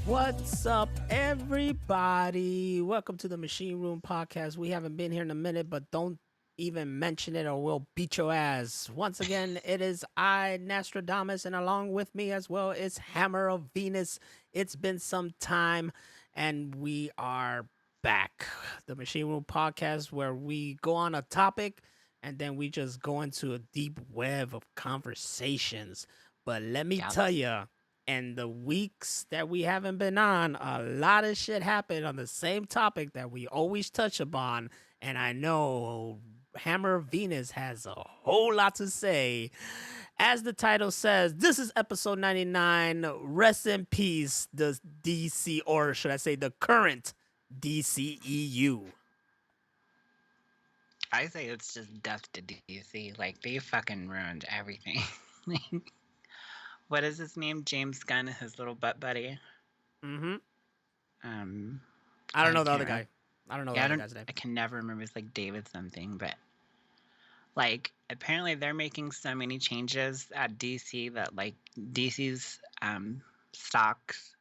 What's up, everybody? Welcome to the Machine Room Podcast. We haven't been here in a minute, but don't even mention it or we'll beat your ass. Once again, it is I, Nostradamus, and along with me as well is Hammer of Venus. It's been some time, and we are back. The Machine Room Podcast, where we go on a topic and then we just go into a deep web of conversations. But let me Yep. tell you, and the weeks that we haven't been on, a lot of shit happened on the same topic that we always touch upon. And I know Hammer of Venus has a whole lot to say. As the title says, this is episode 99. Rest in peace, the DC, or should I say, the current DCEU. I say it's just death to DC. Like, they fucking ruined everything. Like, what is his name? James Gunn, his little butt buddy. Mm-hmm. Um, I don't I know the can't other remember. guy. I don't know the Yeah, other guy's name. I can never remember. It's like David something, but like, apparently they're making so many changes at DC that like DC's stocks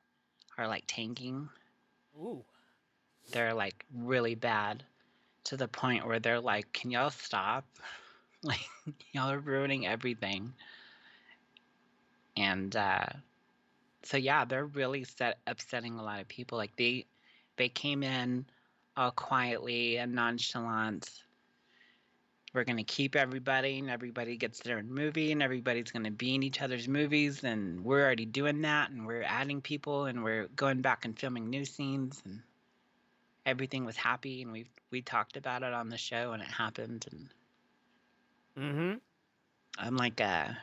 are like tanking. Ooh. They're like really bad to the point where they're like, "Can y'all stop? Like, y'all are ruining everything." And so yeah, they're really upsetting a lot of people. Like they came in all quietly and nonchalant. We're gonna keep everybody, and everybody gets their own movie, and everybody's gonna be in each other's movies, and we're already doing that, and we're adding people, and we're going back and filming new scenes, and everything was happy, and we talked about it on the show, and it happened, and Mm-hmm. I'm like a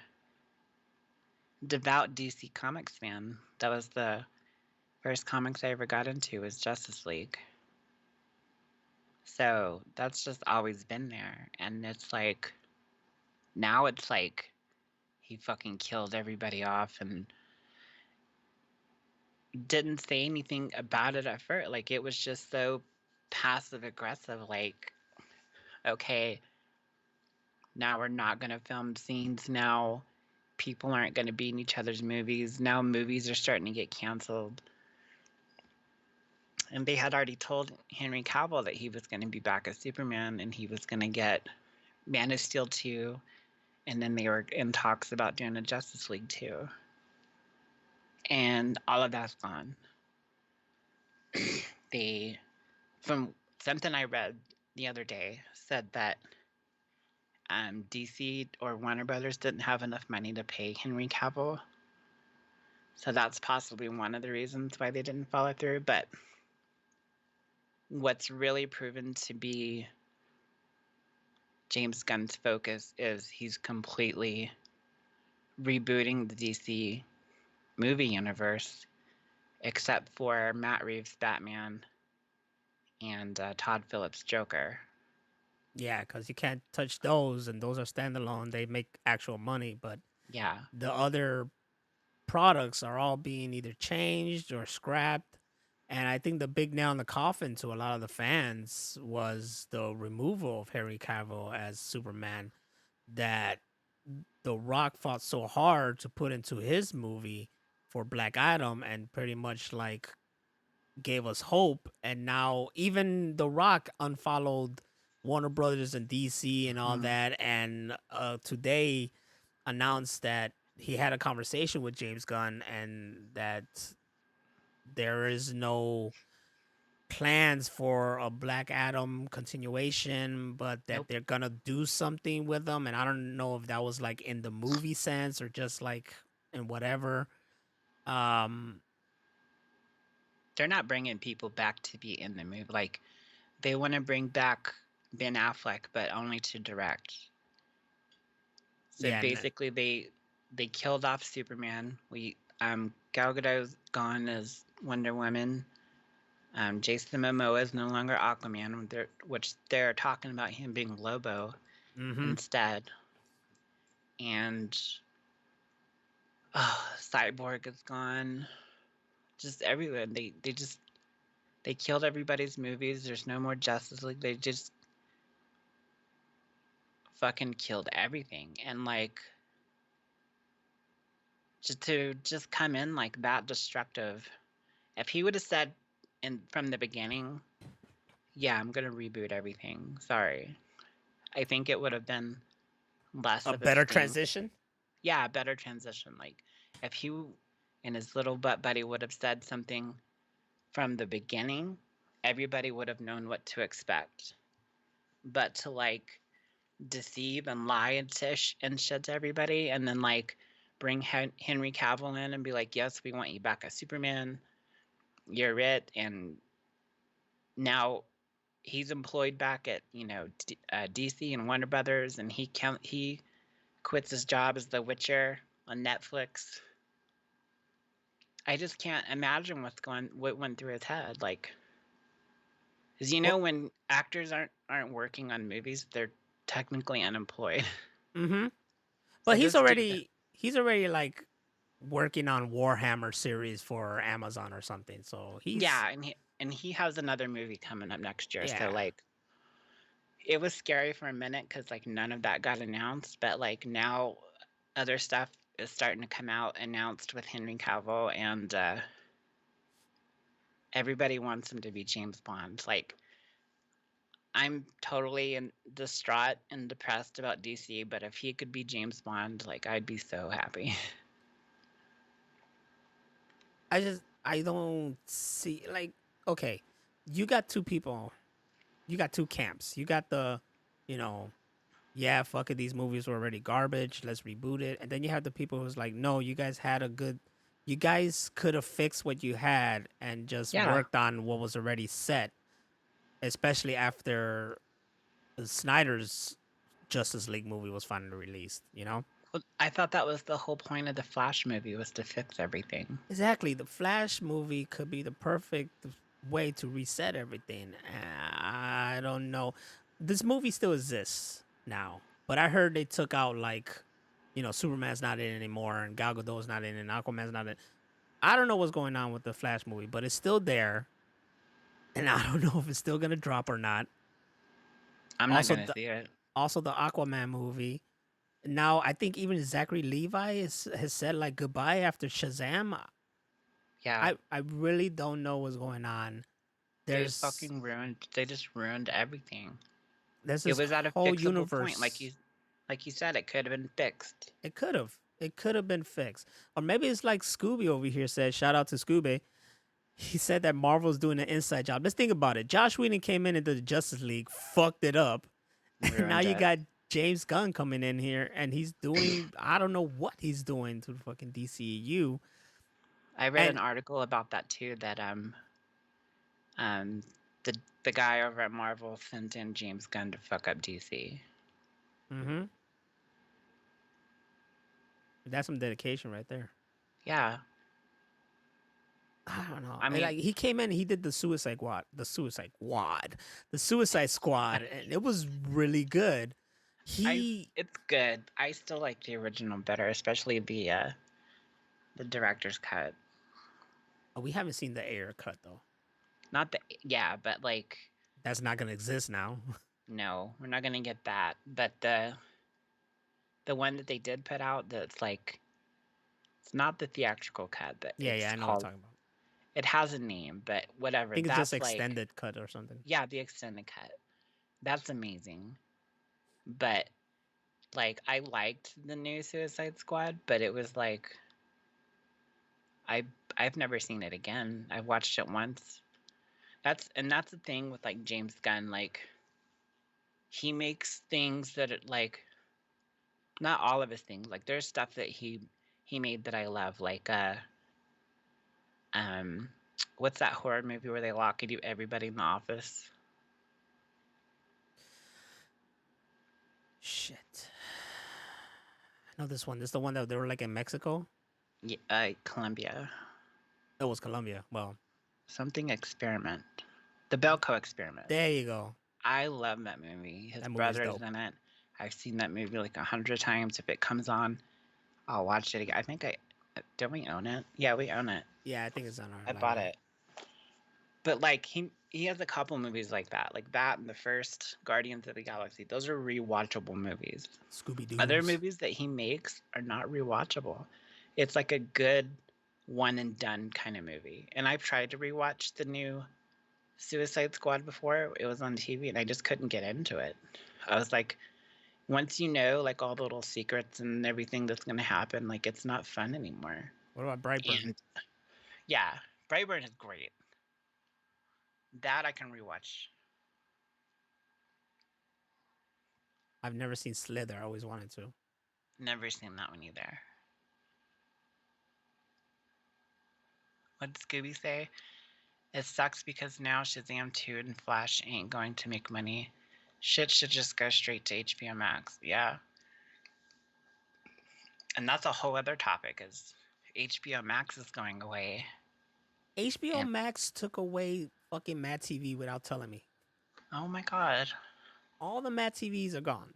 devout DC Comics fan. That was the first comics I ever got into was Justice League. So that's just always been there. And it's like, now it's like he fucking killed everybody off and didn't say anything about it at first. Like, it was just so passive aggressive. Like, okay, now we're not going to film scenes. Now people aren't going to be in each other's movies. Now movies are starting to get canceled. And they had already told Henry Cavill that he was going to be back as Superman and he was going to get Man of Steel 2, and then they were in talks about doing a Justice League 2. And all of that's gone. They, from something I read the other day, said that DC or Warner Brothers didn't have enough money to pay Henry Cavill. So that's possibly one of the reasons why they didn't follow through. But what's really proven to be James Gunn's focus is he's completely rebooting the DC movie universe, except for Matt Reeves' Batman and Todd Phillips' Joker. Yeah, because you can't touch those, and those are standalone. They make actual money, but Yeah. the other products are all being either changed or scrapped. And I think the big nail in the coffin to a lot of the fans was the removal of Henry Cavill as Superman that The Rock fought so hard to put into his movie for Black Adam and pretty much like gave us hope. And now even The Rock unfollowed Warner Brothers and DC and all Hmm. that. And today announced that he had a conversation with James Gunn and that there is no plans for a Black Adam continuation, but that Nope. they're gonna do something with them. And I don't know if that was like in the movie sense or just like in whatever. Um, They're not bringing people back to be in the movie. Like, they want to bring back Ben Affleck, but only to direct. So yeah, basically, they killed off Superman. Gal Gadot's gone as Wonder Woman. Jason Momoa is no longer Aquaman, which they're talking about him being Lobo mm-hmm. instead. And Cyborg is gone. Just everywhere. They killed everybody's movies. There's no more Justice League. They just fucking killed everything. And like, just to just come in like that destructive If he would have said from the beginning, yeah, I'm gonna reboot everything. Sorry. I think it would have been less A of a better sting. transition. Yeah, a better transition. Like if he and his little butt buddy would have said something from the beginning, everybody would have known what to expect. But to like deceive and lie and shit to everybody, and then like bring Henry Cavill in and be like, yes, we want you back as Superman. You're it, and now he's employed back at DC and Warner Brothers, and he quits his job as The Witcher on Netflix. I just can't imagine what went through his head. Like, because Well, when actors aren't working on movies, they're technically unemployed. mm-hmm. So But he's this dude, already like working on Warhammer series for Amazon or something. So he's yeah, and he has another movie coming up next year. So yeah. like, it was scary for a minute because like none of that got announced, but like now other stuff is starting to come out announced with Henry Cavill, and everybody wants him to be James Bond. Like, I'm totally distraught and depressed about DC, but if he could be James Bond, like I'd be so happy. I don't see like okay, you got two people, you got two camps. You got the, you know, yeah, fuck it, these movies were already garbage. Let's reboot it. And then you have the people who's like, no, you guys could have fixed what you had and just Yeah. worked on what was already set, especially after Snyder's Justice League movie was finally released. You know. Well, I thought that was the whole point of the Flash movie was to fix everything. Exactly. The Flash movie could be the perfect way to reset everything. I don't know. This movie still exists now, but I heard they took out like, Superman's not in anymore and Gal Gadot's not in and Aquaman's not in. I don't know what's going on with the Flash movie, but it's still there, and I don't know if it's still gonna drop or not. I'm not Also, gonna see it. the Aquaman movie. Now I think even Zachary Levi has said like goodbye after Shazam. Yeah, I really don't know what's going on. There's they just ruined everything. there's It this was at a whole fixable point, universe. like you said, it could have been fixed. It could have been fixed, or maybe it's like Scooby over here said. Shout out to Scooby. He said that Marvel's doing an inside job. Let's think about it. Josh Whedon came in into the Justice League, fucked it up, and now Ruined you it. got James Gunn coming in here, and he's doing I don't know what he's doing to the fucking DCEU. I read And an article about that too. That um, the the guy over at Marvel sent in James Gunn to fuck up DC. mm-hmm, that's some dedication right there. Yeah, I don't know. I And mean, like he came in, he did the Suicide Squad, and it was really good. He, it's good. I still like the original better, especially the director's cut. we haven't seen the air cut though. Not the yeah, but like That's not gonna exist now. no, we're not gonna get that. But the one that they did put out, that's like it's not the theatrical cut, but Yeah, it's I know what I'm called. talking about. It has a name, but I whatever. think it's just That's like extended cut or something. yeah, the extended cut. That's amazing. But like I liked the new Suicide Squad, but it was like I I've never seen it again. I watched it once. That's the thing with like James Gunn, like he makes things that it like not all of his things. Like there's stuff that he made that I love, like um what's that horror movie where they lock everybody in the office? Shit. I know this one. This is the one that they were like in Mexico. Yeah, Columbia. It was Colombia. Well, Something experiment. The Belko experiment. there you go. I love that movie. His That movie's brother's dope. in it. I've seen that movie like 100 times. If it comes on, I'll watch it again. I think don't we own it? Yeah, we own it. Yeah, I think it's on our. I bought it. But like he has a couple movies like that and the first Guardians of the Galaxy. Those are rewatchable movies. Scooby Doo. Other movies that he makes are not rewatchable. It's like a good one and done kind of movie. And I've tried to rewatch the new Suicide Squad before it was on TV, and I just couldn't get into it. I was like, once you know like all the little secrets and everything that's gonna happen, like it's not fun anymore. What about Brightburn? And yeah, Brightburn is great. That I can rewatch. I've never seen Slither. I always wanted to. Never seen that one either. What did Scooby say? It sucks because now Shazam 2 and Flash ain't going to make money. Shit should just go straight to HBO Max. Yeah. And that's a whole other topic is HBO Max is going away. HBO And Max took away fucking Mad TV without telling me. oh my god. All the Mad TVs are gone.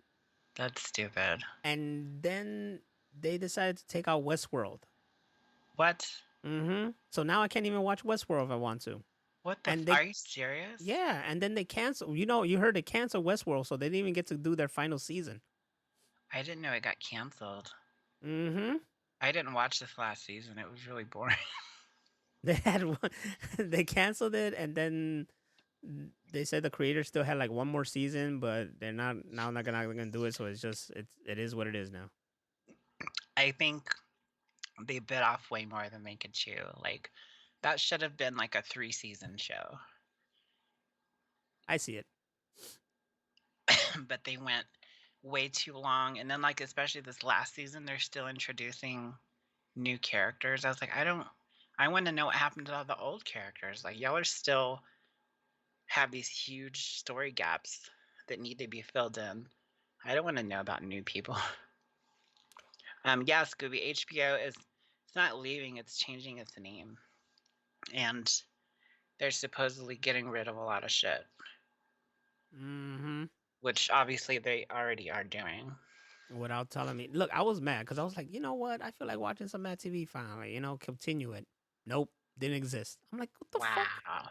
That's stupid. And then they decided to take out Westworld. What? Mm-hmm. So now I can't even watch Westworld if I want to. What the And are you serious? yeah, and then they cancel. You heard they canceled Westworld, so they didn't even get to do their final season. I didn't know it got canceled. Mm-hmm. I didn't watch this last season. It was really boring. They had one. They canceled it, and then they said the creators still had like one more season, but they're not gonna do it. So it is what it is now. I think they bit off way more than they could chew. Like that should have been like a 3-season show. I see it. But they went way too long, and then like especially this last season they're still introducing new characters. I was like, I want to know what happened to all the old characters. Like y'all are still have these huge story gaps that need to be filled in. I don't want to know about new people. Yeah, Scooby, HBO is it's not leaving, it's changing its name. And they're supposedly getting rid of a lot of shit. Mm-hmm. Which obviously they already are doing. Without telling me. Look, I was mad because I was like, you know what? I feel like watching some Mad TV finally. Continue it. Nope, didn't exist. I'm like, what the fuck? Wow.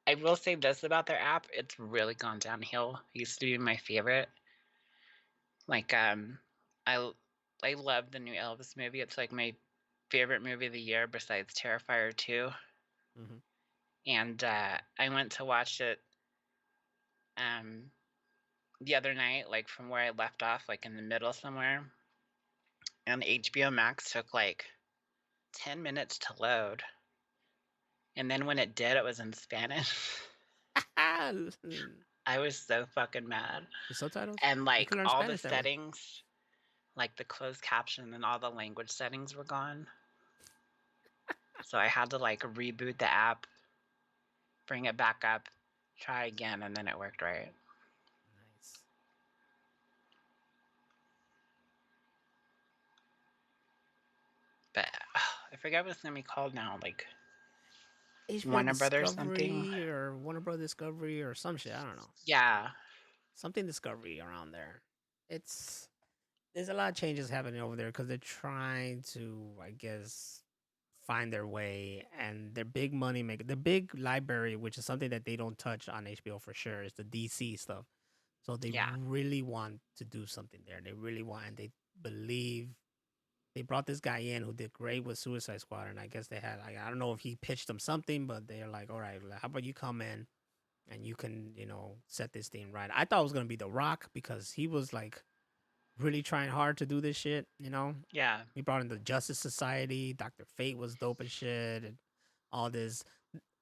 I will say this about their app, it's really gone downhill. It used to be my favorite. Like, I love the new Elvis movie. It's like my favorite movie of the year besides Terrifier 2. Mm-hmm. And I went to watch it the other night, like from where I left off, like in the middle somewhere. And HBO Max took like 10 minutes to load. And then when it did, it was in Spanish. I was so fucking mad. The subtitles? And like can learn all Spanish the that way. settings, like the closed caption and all the language settings were gone. So I had to like reboot the app, bring it back up, try again, and then it worked right. Nice. But I forget what it's gonna be called now. Like HBO Warner Brothers something. Discovery or Warner Brothers Discovery or some shit. I don't know. Yeah. Something Discovery around there. There's a lot of changes happening over there because they're trying to, I guess, find their way, and their big money maker, their big library, which is something that they don't touch on HBO for sure, is the DC stuff. So they Yeah. really want to do something there. They really want, and they believe they brought this guy in who did great with Suicide Squad, and I guess they had, I don't know if he pitched them something, but they're like, all right, how about you come in and you can, set this thing right. I thought it was gonna be The Rock because he was like really trying hard to do this shit. Yeah. He brought in the Justice Society. Dr. Fate was dope as shit, and all this.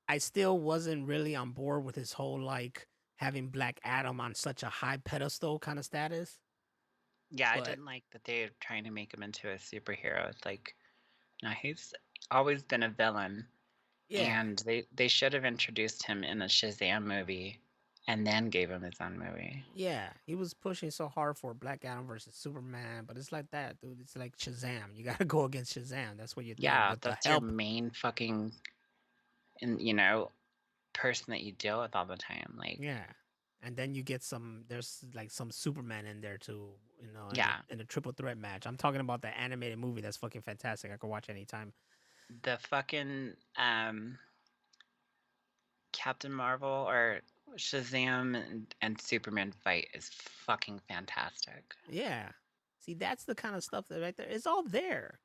I still wasn't really on board with his whole like having Black Adam on such a high pedestal kind of status. Yeah, I But didn't like that they're trying to make him into a superhero. It's like, no, he's always been a villain. yeah, And they should have introduced him in a Shazam movie and then gave him his own movie. yeah, he was pushing so hard for Black Adam versus Superman, but it's like that, dude. It's like Shazam. You gotta go against Shazam. That's what you think. Yeah, With the that's your help, main fucking person that you deal with all the time. Like, yeah. And then you get there's like some Superman in there too, yeah, in a triple threat match. I'm talking about the animated movie that's fucking fantastic. I could watch anytime. the fucking Captain Marvel or Shazam and Superman fight is fucking fantastic. Yeah. See, that's the kind of stuff that right there. It's all there.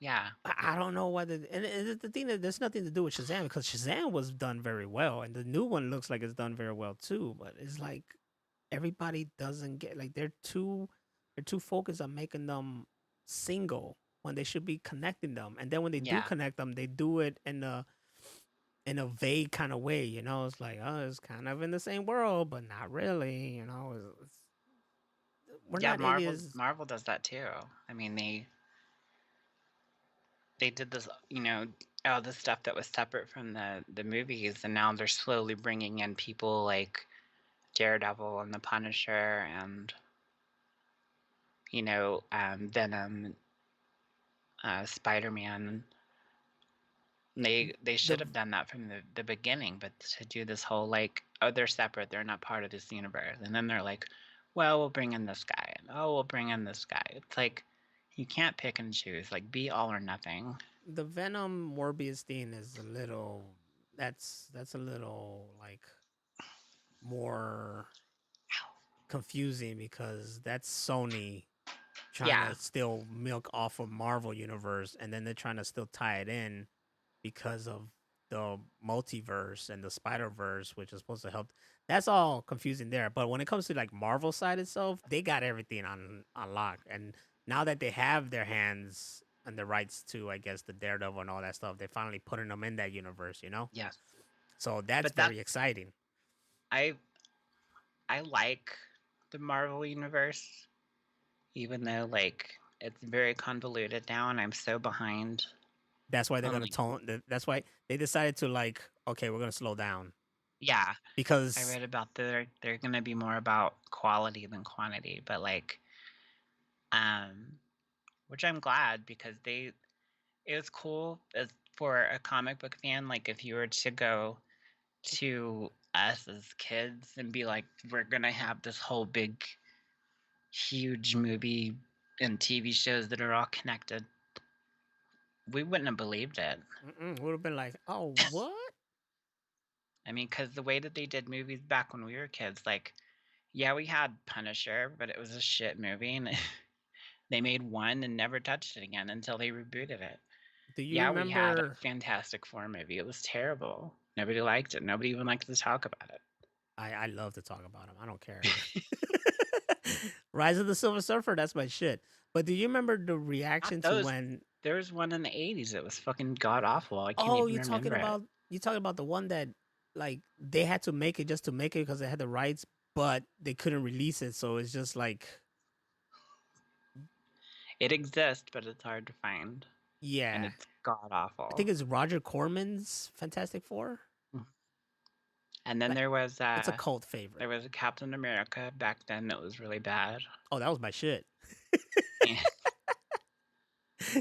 Yeah. I don't know whether, and the thing that there's nothing to do with Shazam because Shazam was done very well, and the new one looks like it's done very well too. But it's like everybody doesn't get like they're too focused on making them single when they should be connecting them, and then when they do Yeah. connect them, they do it in a vague kind of way. It's like, oh, it's kind of in the same world, but not really. We're Yeah, not Marvel idiots. Marvel does that too. I mean, they did this, all the stuff that was separate from the movies, and now they're slowly bringing in people like Daredevil and the Punisher and Venom, Spider-Man. They The should have done that from the beginning, but to do this whole like, oh, they're separate, they're not part of this universe, and then they're like, well, we'll bring in this guy, and oh, we'll bring in this guy. It's like you can't pick and choose. Like, be all or nothing. the Venom Morbius thing is a little. That's a little like more confusing because that's Sony trying Yeah, to still milk off of Marvel universe, and then they're trying to still tie it in because of the multiverse and the Spider Verse, which is supposed to help. That's all confusing there. But when it comes to like Marvel side itself, they got everything on lock. And now that they have their hands and the rights to, I guess, the Daredevil and all that stuff, they're finally putting them in that universe. yes, So that's but very exciting. I I like the Marvel universe, even though like it's very convoluted now, and I'm so behind That's why they're on gonna like, tone. That's why they decided to like, okay, we're gonna slow down yeah, I because read about they're gonna be more about quality than quantity, but like, um, which I'm glad because it was cool as for a comic book fan. Like, if you were to go to us as kids and be like, we're gonna have this whole big, huge movie and TV shows that are all connected, we wouldn't have believed it. would have been like, oh, what? I mean, because the way that they did movies back when we were kids, like, yeah, we had Punisher, but it was a shit movie, and they made one and never touched it again until they rebooted it. Do you Yeah, we had a remember? Fantastic Four movie. It was terrible. Nobody liked it. Nobody even liked to talk about it. I love to talk about him. I don't care. Rise of the Silver Surfer, that's my shit. But do you remember the Not reaction to those. when? There was one in the 80s that was fucking god awful. I can't Oh, even remember it. you're talking about the one that like they had to make it just to make it because they had the rights, but they couldn't release it, so it's just like, It exists, but it's hard to find, and yeah. it's god I awful. think it's Roger Corman's Fantastic Four. And then Like, it's a cult there favorite. was a Captain America back then that was really bad. Oh, that was my shit. And,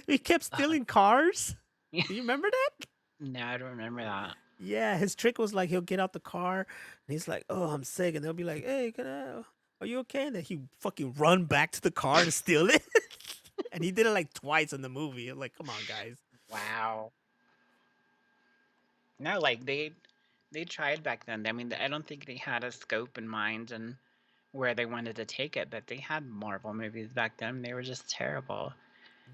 He kept uh, stealing cars. Do you remember that? no, I don't remember that. Yeah, his trick was like he'll get out the car and he's like, "Oh, I'm sick," and they'll be like, "Hey, are you okay?" And then he fucking run back to the car to steal it. And he did it like twice in the movie. I'm like, come on, guys. Wow. No, like they tried back then. I mean, I don't think they had a scope in mind and where they wanted to take it, but they had Marvel movies back then. They were just terrible.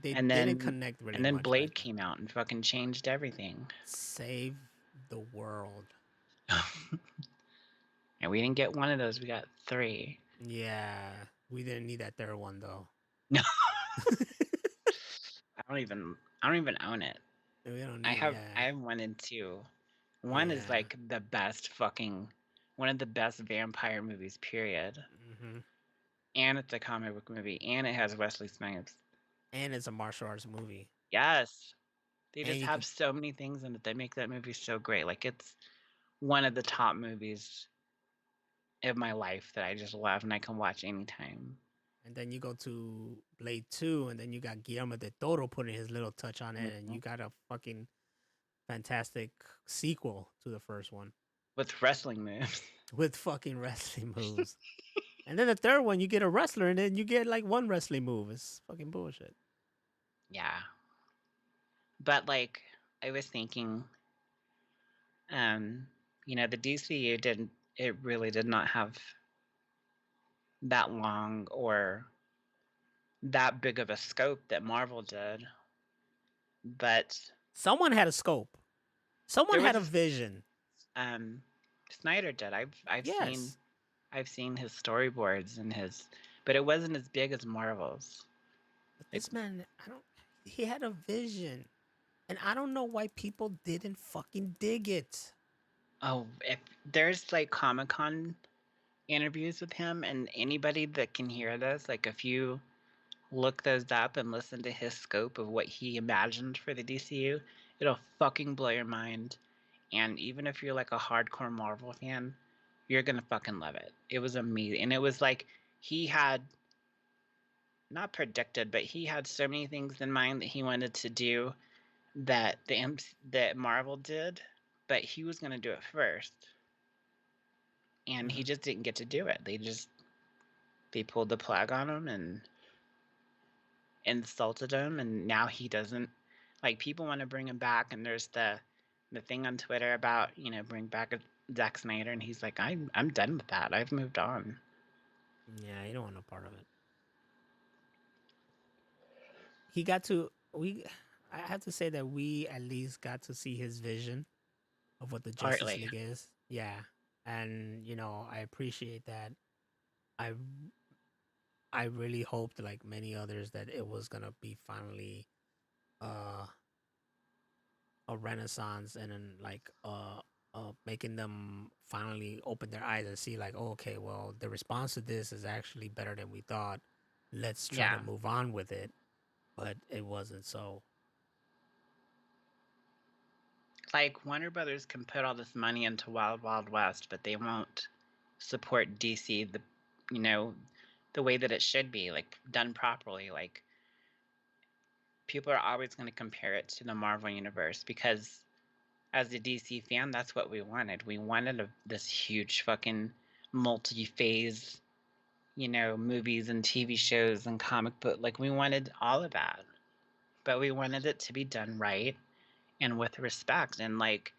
They And didn't then connect really and then much back Blade then. came out and fucking changed everything. Save the world. And we didn't get one of those. We got 3. Yeah, we didn't need that third one though. No, I don't even own it. We don't I need. have Yeah, I have 1 and 2. One is yeah. like the best fucking one of the best vampire movies, period. hmm And it's a comic book movie, and it has Wesley Snipes. And it's a martial arts movie. Yes. They And just you have could. so many things in it that make that movie so great. Like, it's one of the top movies of my life that I just love and I can watch anytime. And then you go to Blade 2, and then you got Guillermo del Toro putting his little touch on it, and Mhm. you got a fucking fantastic sequel to the first one With wrestling moves. with fucking wrestling moves. And then the third one, you get a wrestler, and then you get like one wrestling move. It's fucking bullshit. Yeah. But like, I was thinking, um, the DCU it really did not have that long or that big of a scope that Marvel did. but Someone had a scope. Someone there had was a vision. um Snyder did. Yes. I've seen his storyboards and his, but it wasn't as big as Marvel's. But Like, this man, I don't he had a vision. And I don't know why people didn't fucking dig it. oh, if there's like Comic-Con interviews with him, and anybody that can hear this, like if you look those up and listen to his scope of what he imagined for the DCU, it'll fucking blow your mind. And even if you're like a hardcore Marvel fan, you're gonna fucking love it. It was amazing. And it was like he had not predicted, but he had so many things in mind that he wanted to do that that Marvel did, but he was gonna do it first. And he Mhm. just didn't get to do it. They pulled the plug on him and insulted him, and now he doesn't, like, people want to bring him back, and there's the thing on Twitter about, bring back Zack Snyder, and he's like, I'm done with that. I've moved on. Yeah, you don't want no part of it. He got to we I have to say that we at least got to see his vision of what the Justice Partly. League is. Yeah. And I appreciate that. I I really hoped, like many others, that it was gonna be finally uh a renaissance, and then like making them finally open their eyes and see, like, oh, okay, well, the response to this is actually better than we thought. Let's try to Yeah. move on with it. But it wasn't so. Like, Warner Brothers can put all this money into Wild Wild West, but they won't support DC you know, the way that it should be, like, done properly. Like, people are always going to compare it to the Marvel Universe because as a DC fan, that's what we wanted. We wanted this huge fucking multi-phase, movies and TV shows and comic book. Like, we wanted all of that, but we wanted it to be done right and with respect. And like,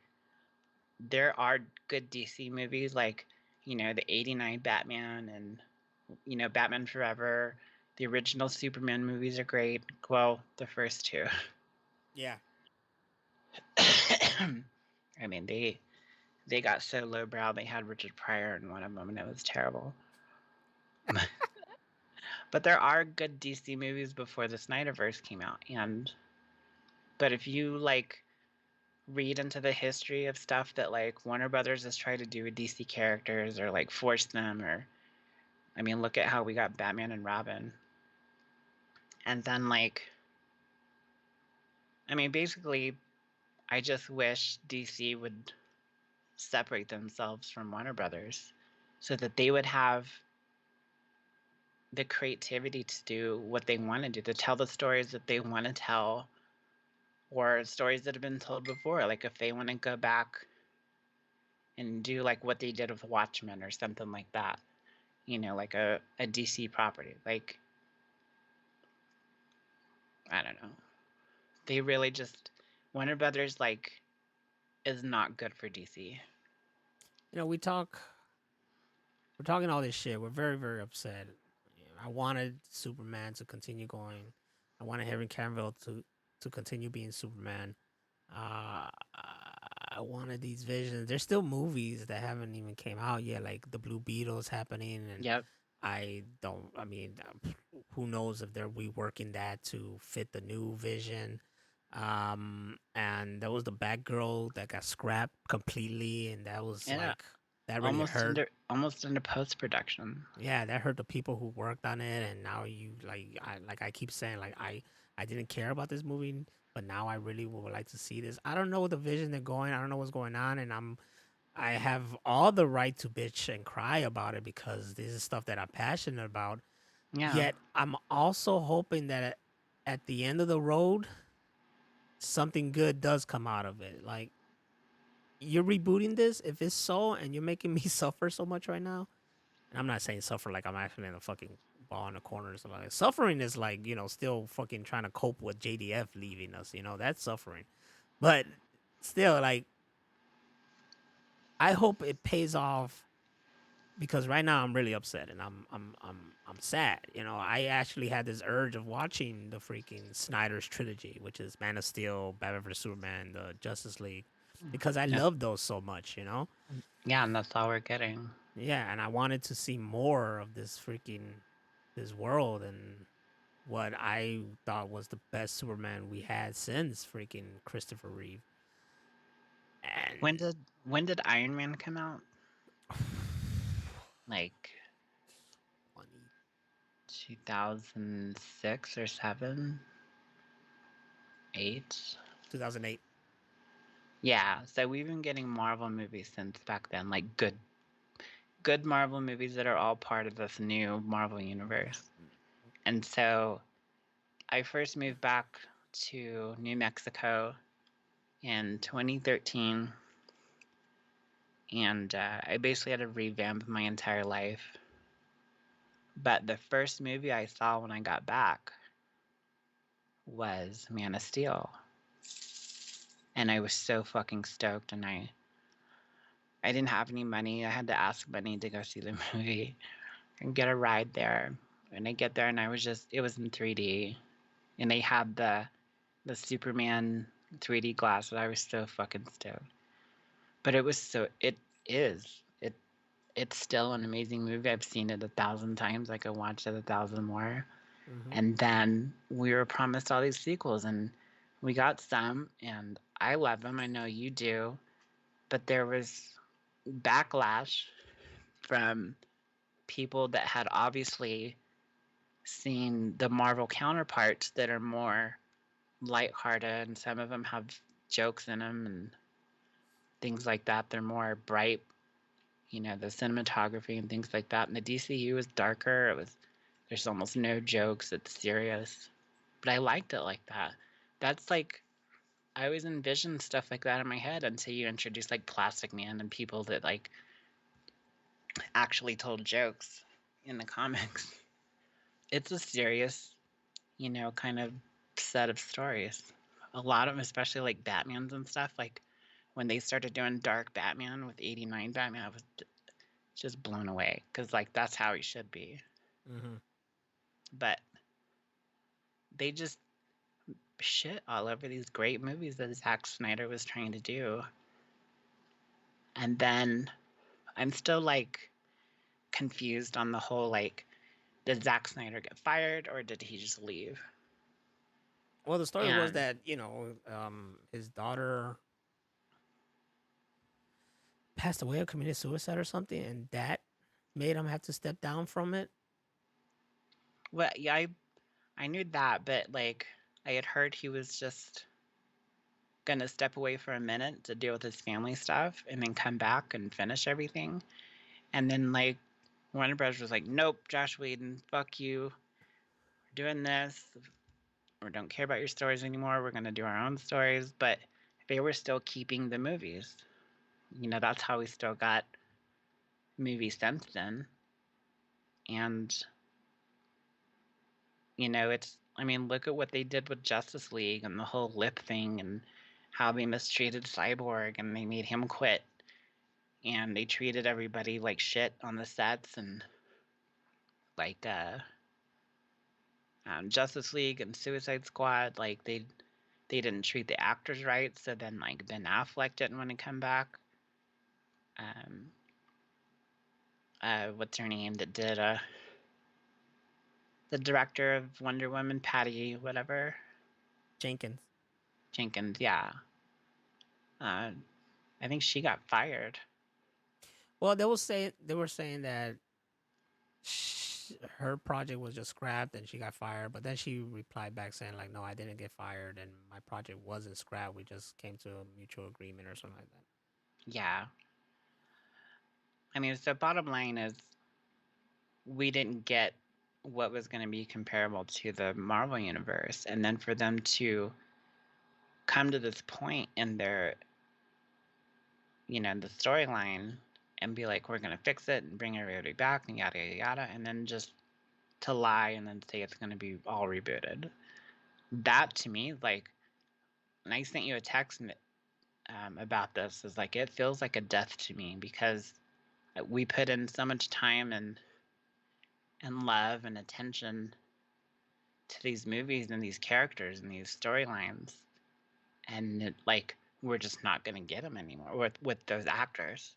there are good DC movies, like, the '89 Batman and Batman Forever. The original Superman movies are great. Well, the first two. Yeah. I mean, they got so lowbrow. They had Richard Pryor in one of them, and it was terrible. But there are good DC movies before the Snyderverse came out, but if you like read into the history of stuff that like Warner Brothers has tried to do with DC characters or like force them, or I mean, look at how we got Batman and Robin, and then like, I mean, basically, I just wish DC would separate themselves from Warner Brothers so that they would have the creativity to do what they want to do, to tell the stories that they want to tell, or stories that have been told before. Like if they want to go back and do like what they did with Watchmen or something like that, like a DC property. Like, I don't know. They really just, Warner Brothers, like, is not good for DC. We talk. We're talking all this shit. We're very, very upset. I wanted Superman to continue going. I wanted Henry Cavill to continue being Superman. I wanted these visions. There's still movies that haven't even came out yet, like the Blue Beetle's happening, and Yep. I don't. I mean, who knows if they're reworking that to fit the new vision. And there was the Batgirl that got scrapped completely, and that was Yeah. like that really hurt. Almost under post production. Yeah, that hurt the people who worked on it, and now you I keep saying, like, I didn't care about this movie, but now I really would like to see this. I don't know the vision they're going. I don't know what's going on, and I have all the right to bitch and cry about it because this is stuff that I'm passionate about. Yeah. Yet I'm also hoping that at the end of the road, something good does come out of it. Like, you're rebooting this, if it's so, and you're making me suffer so much right now. And I'm not saying suffer like I'm actually in a fucking ball in the corner or something like that. Suffering is like, still fucking trying to cope with JDF leaving us, that's suffering. But still, like, I hope it pays off because right now I'm really upset and I'm sad. You know, I actually had this urge of watching the freaking Snyder's trilogy, which is Man of Steel, Batman vs Superman, the Justice League, because I Yep. love those so much. You know, Yeah, and that's all we're getting. yeah, and I wanted to see more of this freaking this world and what I thought was the best Superman we had since freaking Christopher Reeve. When And did Iron Man come out? Like 20, 2006 or 7, 8. 2008. Yeah, so we've been getting Marvel movies since back then, like good Marvel movies that are all part of this new Marvel universe. And so I first moved back to New Mexico in 2013, and I basically had to revamp my entire life. But the first movie I saw when I got back was Man of Steel. And I was so fucking stoked, and I didn't have any money. I had to ask money to go see the movie and get a ride there. And I get there and it was in 3D. And they had the Superman 3D glass, and I was so fucking stoked. But is. It's still an amazing movie. I've seen it 1,000 times. I could watch it 1,000 more. Mm-hmm. And then we were promised all these sequels, and we got some, and I love them. I know you do. But there was backlash from people that had obviously seen the Marvel counterparts that are more lighthearted, and some of them have jokes in them and things like that. They're more bright, the cinematography and things like that. And the DCU was darker. There's almost no jokes. It's serious. But I liked it like that. That's like I always envisioned stuff like that in my head until you introduce like Plastic Man and people that like actually told jokes in the comics. It's a serious, kind of set of stories. A lot of them, especially like Batman's and stuff, like when they started doing Dark Batman with 89 Batman, I was just blown away because, like, that's how he should be. Mm-hmm. But they just shit all over these great movies that Zack Snyder was trying to do. And then I'm still like confused on the whole like, did Zack Snyder get fired or did he just leave? Well, the story was And that his daughter passed away or committed suicide or something, and that made him have to step down from it. well, yeah, I knew that, but like I had heard he was just gonna step away for a minute to deal with his family stuff and then come back and finish everything. And then like Warner Bros. Was like, nope, Josh Whedon, fuck you. We're doing this. We don't care about your stories anymore. We're gonna do our own stories. But they were still keeping the movies. That's how we still got movies since then. And look at what they did with Justice League and the whole lip thing and how they mistreated Cyborg and they made him quit. And they treated everybody like shit on the sets, and like Justice League and Suicide Squad, like they didn't treat the actors right. So then like Ben Affleck didn't want to come back. Um, what's her name that did the director of Wonder Woman, Patty whatever Jenkins. Jenkins, yeah. I think she got fired. Well, they were saying that her project was just scrapped and she got fired, but then she replied back saying like, "No, I didn't get fired, and my project wasn't scrapped. We just came to a mutual agreement or something like that." Yeah. So bottom line is we didn't get what was going to be comparable to the Marvel universe, and then for them to come to this point in their the storyline and be like, we're going to fix it and bring everybody back and yada yada yada, and then just to lie and then say it's going to be all rebooted. That to me, like, and I sent you a text about this, is like, it feels like a death to me because we put in so much time and love and attention to these movies and these characters and these storylines, and like we're just not going to get them anymore with those actors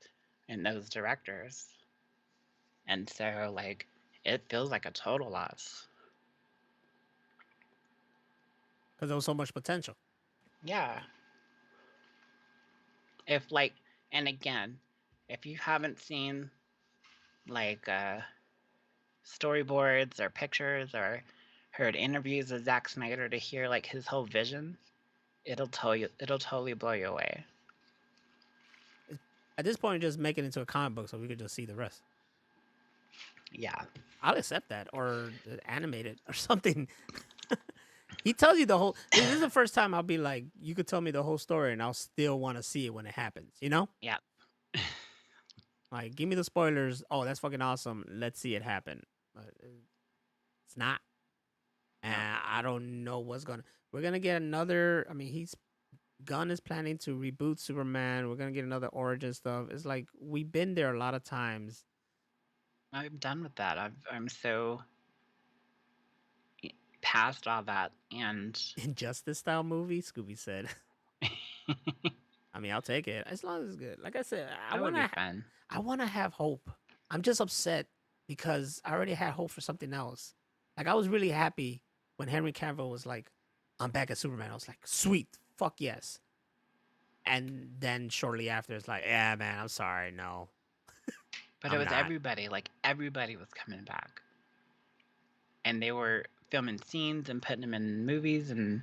and those directors, and so like it feels like a total loss. Because there was so much potential. Yeah. If like, and again, if you haven't seen like storyboards or pictures or heard interviews with Zack Snyder to hear like his whole vision, it'll totally blow you away. At this point, just make it into a comic book so we could just see the rest. Yeah. I'll accept that, or animate it or something. He tells you the whole. This is the first time I'll be like, you could tell me the whole story, and I'll still want to see it when it happens. You know, Yeah. like give me the spoilers. Oh, that's fucking awesome. Let's see it happen. But it's not, and I don't know what's gonna. We're gonna get another. I mean, Gunn is planning to reboot Superman. We're gonna get another origin stuff. It's like we've been there a lot of times. I'm done with that. I'm so past all that. And Injustice style movie, Scooby said. I mean, I'll take it as long as it's good. Like I said, that would be fun. I wanna have hope. I'm just upset because I already had hope for something else. Like I was really happy when Henry Cavill was like, "I'm back as Superman." I was like, "Sweet, fuck yes." And then shortly after, it's like, "Yeah, man, I'm sorry, no." But it was everybody. Like everybody was coming back, and they were filming scenes and putting them in movies and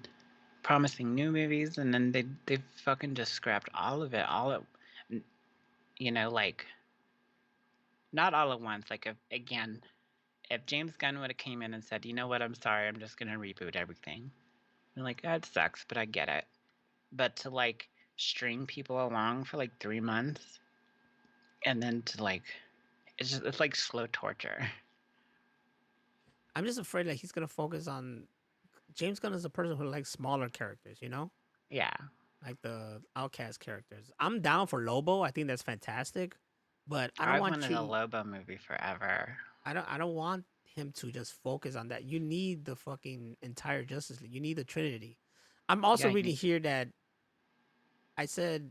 promising new movies, and then they fucking just scrapped all of it, all at, you know, like not all at once. Like if James Gunn would have came in and said, you know what, I'm sorry, I'm just gonna reboot everything, I'm like, that sucks, but I get it. But to like string people along for like 3 months, and then to like, it's like slow torture. I'm just afraid that he's gonna focus on James Gunn is a person who likes smaller characters, you know? Yeah. Like the outcast characters. I'm down for Lobo. I think that's fantastic. But I don't I've want wanted a you Lobo movie forever. I don't want him to just focus on that. You need the fucking entire Justice League. You need the Trinity. I'm also Yeah, reading here that I said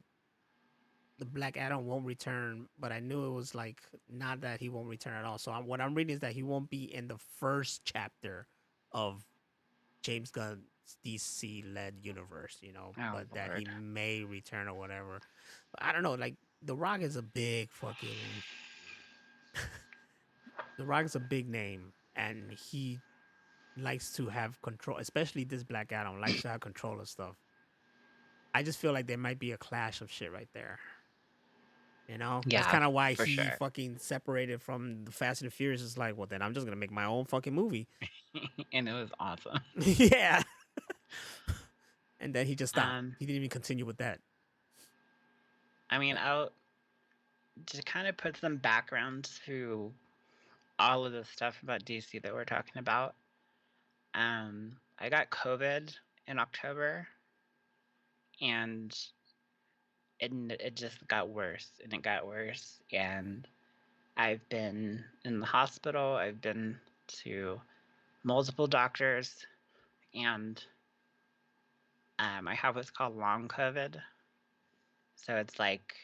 the Black Adam won't return, but I knew it was like not that he won't return at all. So what I'm reading is that he won't be in the first chapter of James Gunn's DC led universe, you know, oh but that he Lord. may return or whatever. I don't know. Like The Rock is a big fucking. The Rock is a big name, and he likes to have control. Especially this Black Adam likes to have control of stuff. I just feel like there might be a clash of shit right there. You know, that's Yeah, kind of why for he sure. fucking separated from the Fast and the Furious. Is like, well, then I'm just gonna make my own fucking movie. And it was awesome. Yeah. And then he just stopped. Um, He didn't even continue with that. I mean, But I'll just kind of put some background to all of the stuff about DC that we're talking about. I got COVID in October, and it just got worse, and it got worse, and I've been in the hospital. I've been to multiple doctors, and I have what's called long COVID. So it's like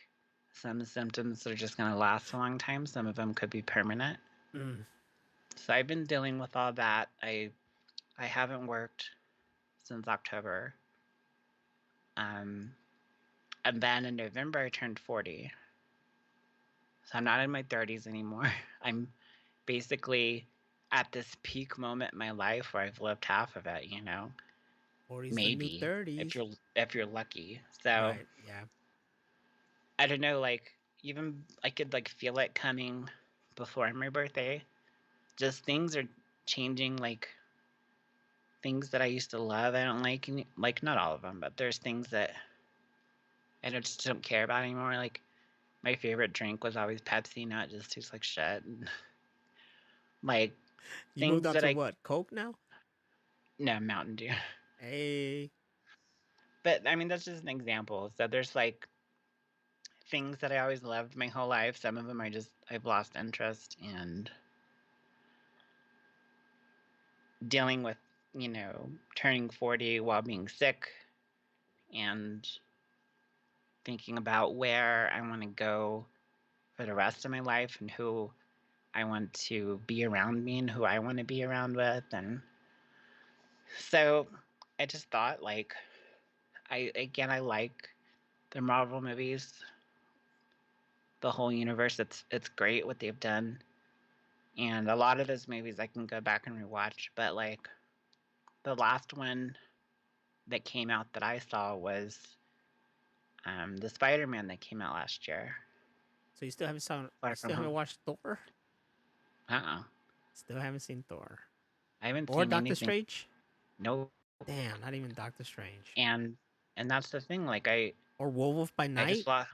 some symptoms are just going to last a long time. Some of them could be permanent. mm, So I've been dealing with all that. I haven't worked since October. And then in November I turned 40. So I'm not in my 30s anymore. I'm basically at this peak moment in my life where I've lived half of it, you know. 40's the new Maybe 30s. if you're lucky. So Right. Yeah. I don't know, like even I could like feel it coming before my birthday. Just things are changing, like things that I used to love I don't like not all of them, but there's things that I just don't care about anymore. Like my favorite drink was always Pepsi, now it just tastes like shit. And, like You moved things on that to what? Coke now? no, Mountain Dew. Hey. But I mean that's just an example. So there's like things that I always loved my whole life. Some of them I've lost interest, and dealing with, turning 40 while being sick and thinking about where I want to go for the rest of my life and who I want to be around me and who I want to be around with. And so I just thought, like, I like the Marvel movies, the whole universe. It's great what they've done. And a lot of those movies I can go back and rewatch, but like the last one that came out that I saw was the Spider-Man that came out last year. So you still haven't Far From haven't Home. watched Thor? Uh-uh. Still haven't seen Thor. I haven't Or seen Doctor anything. Strange? No. Damn, not even Doctor Strange. And that's the thing. Like Or Werewolf by I Night? just lost.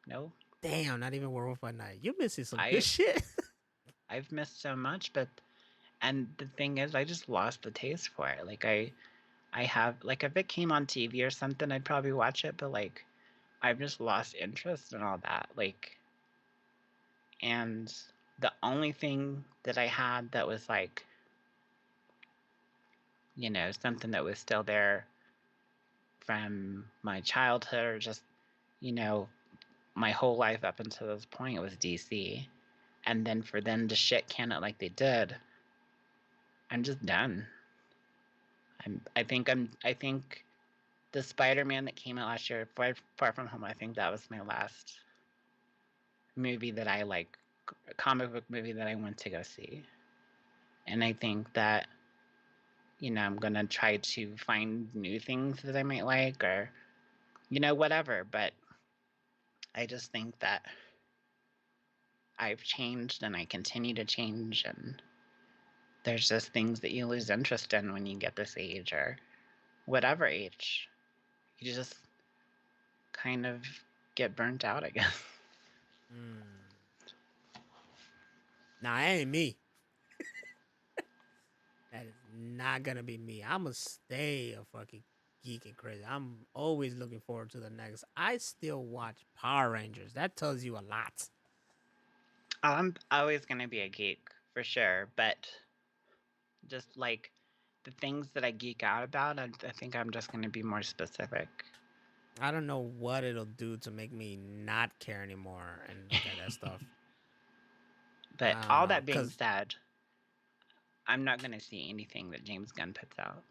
No. Damn, not even Werewolf by Night. You're missing some I good shit. I've missed so much, and the thing is, I just lost the taste for it. Like I have, like, if it came on TV or something, I'd probably watch it, but like I've just lost interest in all that. Like, and the only thing that I had that was like, something that was still there from my childhood or just, my whole life up until this point was DC. And then for them to shit can it like they did, I'm just done. I think the Spider-Man that came out last year, Far From Home, I think that was my last movie that I like, a comic book movie that I went to go see. And I think that, I'm gonna try to find new things that I might like, or, whatever. But I just think that I've changed and I continue to change, and there's just things that you lose interest in when you get this age, or whatever age. You just kind of get burnt out, I guess. Nah, that ain't me. That is not gonna be me. I'ma stay a fucking geek and crazy. I'm always looking forward to the next. I still watch Power Rangers. That tells you a lot. I'm always gonna be a geek for sure, but just like the things that I geek out about, I think I'm just gonna be more specific. I don't know what it'll do to make me not care anymore and look at that stuff. But I don't all know, that being cause said, I'm not gonna see anything that James Gunn puts out.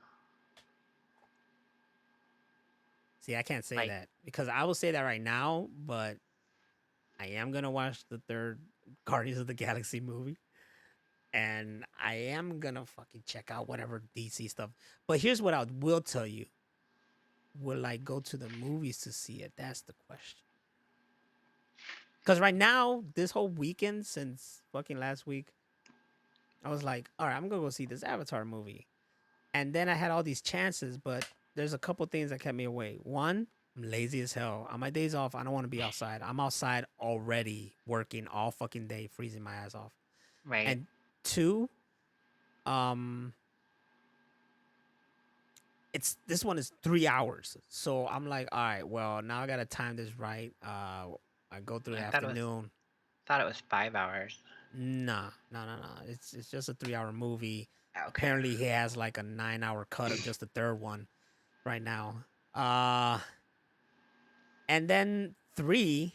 see, I can't say Like, that because I will say that right now, but I am gonna watch the third Guardians of the Galaxy movie. And I am gonna fucking check out whatever DC stuff. But here's what I will tell you. Will I go to the movies to see it? That's the question. Because right now, this whole weekend since fucking last week, I was like, all right, I'm gonna go see this Avatar movie. And then I had all these chances, but there's a couple things that kept me away. One, I'm lazy as hell. On my days off, I don't want to be outside. I'm outside already working all fucking day, freezing my ass off. right? And two, um, this one is 3 hours. So I'm like, all right, well, now I gotta time this right. I go through the afternoon. Thought it was 5 hours. Nah. It's just a 3 hour movie. Okay. Apparently he has like a 9 hour cut of just the third one right now. And then three,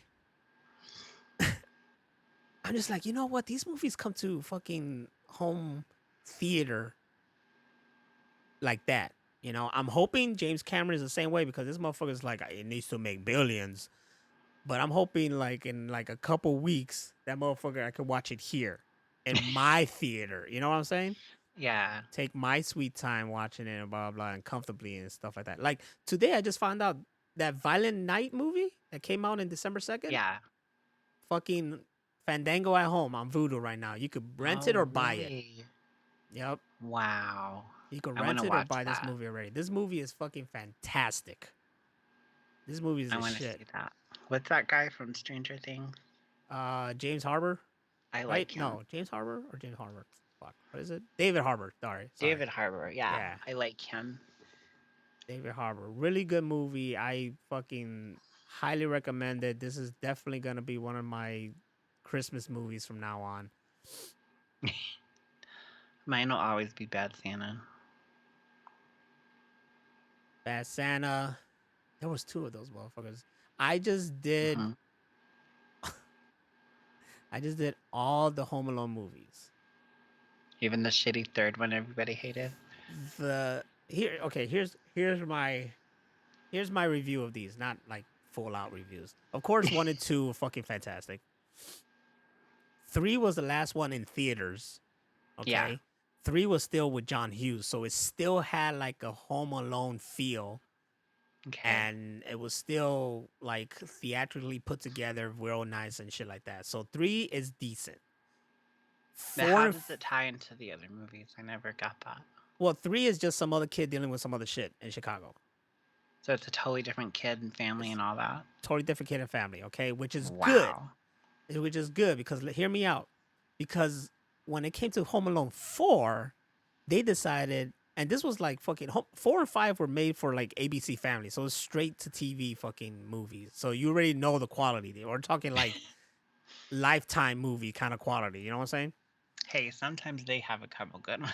I'm just like, you know what? These movies come to fucking home theater like that. I'm hoping James Cameron is the same way because this motherfucker's like, it needs to make billions. But I'm hoping like in like a couple weeks, that motherfucker, I could watch it here in my theater. You know what I'm saying? Yeah. Take my sweet time watching it and blah, blah, and comfortably and stuff like that. Like today, I just found out that Violent Night movie that came out in December 2nd. Yeah. Fucking Fandango at home on Vudu right now. You could rent it or buy it. Yep. Wow. You can rent it or buy this movie already. This movie is fucking fantastic. This movie is the shit. I want to see that. What's that guy from Stranger Things? James Harbour. I like him. No, James Harbour or James Harbour. Fuck, what is it? David Harbour. Sorry. David Harbour. Yeah. I like him. David Harbour. Really good movie. I fucking Highly recommended. This is definitely gonna be one of my Christmas movies from now on. Mine will always be Bad Santa. Bad Santa. There was two of those motherfuckers. I just did Hmm. I just did all the Home Alone movies. Even the shitty third one everybody hated. The here okay, here's my review of these, not like full out reviews. Of course, 1 and 2 were fucking fantastic. 3 was the last one in theaters, Yeah. okay? 3 was still with John Hughes, so it still had like a Home Alone feel, Okay. and it was still like theatrically put together, real nice and shit like that. So 3 is decent. Now, 4 how and does it tie into the other movies? I never got that. well, 3 is just some other kid dealing with some other shit in Chicago. So it's a totally different kid and family It's and all that. totally different kid and family, okay? Which is good. Wow. Which is good because hear me out. Because when it came to Home Alone 4, they decided, and this was like fucking 4 and 5 were made for like ABC Family, so it's straight to TV fucking movies. So you already know the quality. We're talking like Lifetime movie kind of quality. You know what I'm saying? Hey, sometimes they have a couple good ones.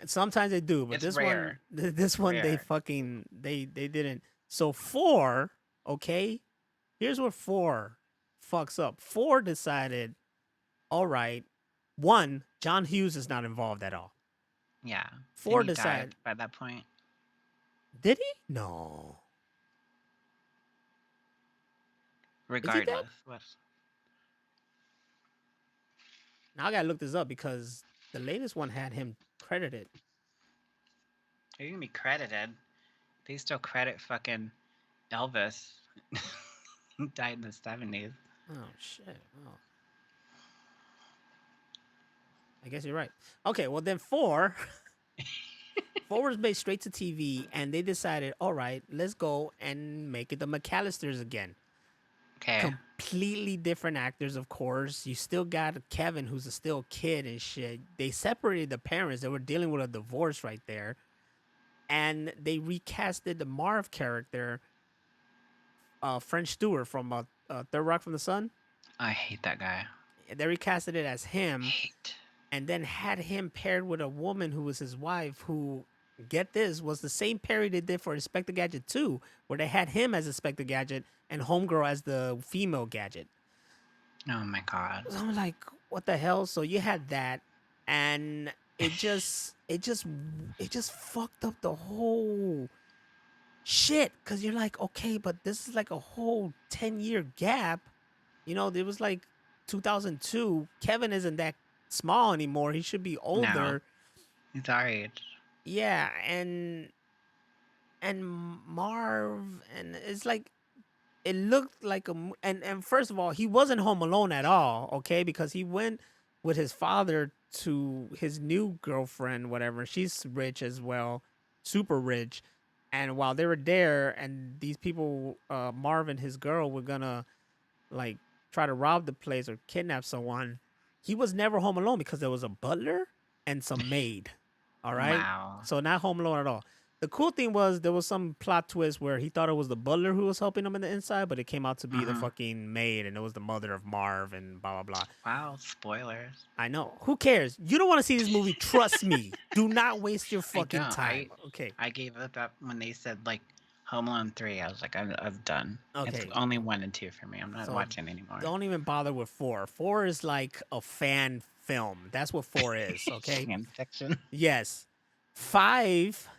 Sometimes they do, but It's this one, rare. this one, they Rare. fucking they didn't. So 4, okay, here's where 4 fucks up. 4 decided, all right, 1, John Hughes is not involved at all. Yeah. 4 And he died decided, by that point. did he? No. Is he dead? Regardless. What? Now I gotta look this up because the latest one had him credited. Are you gonna be credited? They still credit fucking Elvis. He died in the 70s. Oh shit. Oh. I guess you're right. Okay, well then 4 4 was made straight to TV, and they decided, all right, let's go and make it the McAllisters again. Okay. Completely different actors, of course. You still got Kevin, who's a still kid and shit. They separated the parents. They were dealing with a divorce right there, and they recasted the Marv character, French Stewart from Third Rock from the Sun. I hate that guy. They recasted it as him, Hate. and then had him paired with a woman who was his wife, who, get this, was the same pairing they did for Inspector Gadget 2, where they had him as Inspector Gadget and Homegirl as the female Gadget. Oh my god. So I'm like, what the hell? So you had that, and it just fucked up the whole shit. Cause you're like, okay, but this is like a whole 10-year gap. You know, it was like 2002. Kevin isn't that small anymore. He should be No. older. He's our age. Yeah, and Marv, and it's like it looked like and first of all, he wasn't home alone at all, okay? Because he went with his father to his new girlfriend, whatever. She's rich as well, super rich. And while they were there, and these people, Marv and his girl, were gonna like try to rob the place or kidnap someone, he was never home alone because there was a butler and some maid. All right. Wow. So not home alone at all. The cool thing was there was some plot twist where he thought it was the butler who was helping him in the inside, but it came out to be the Hmm. fucking maid, and it was the mother of Marv and blah blah blah. Wow. Spoilers. I know. Who cares? You don't want to see this movie. Trust me. Do not waste your I fucking don't. time. Okay. I gave up when they said like Home Alone 3. I was like, I'm done. It's Okay. only 1 and 2 for me. I'm not So watching anymore. don't even bother with 4. 4 is like a fan film. That's what 4 is. Okay. Fan fiction. Yes. 5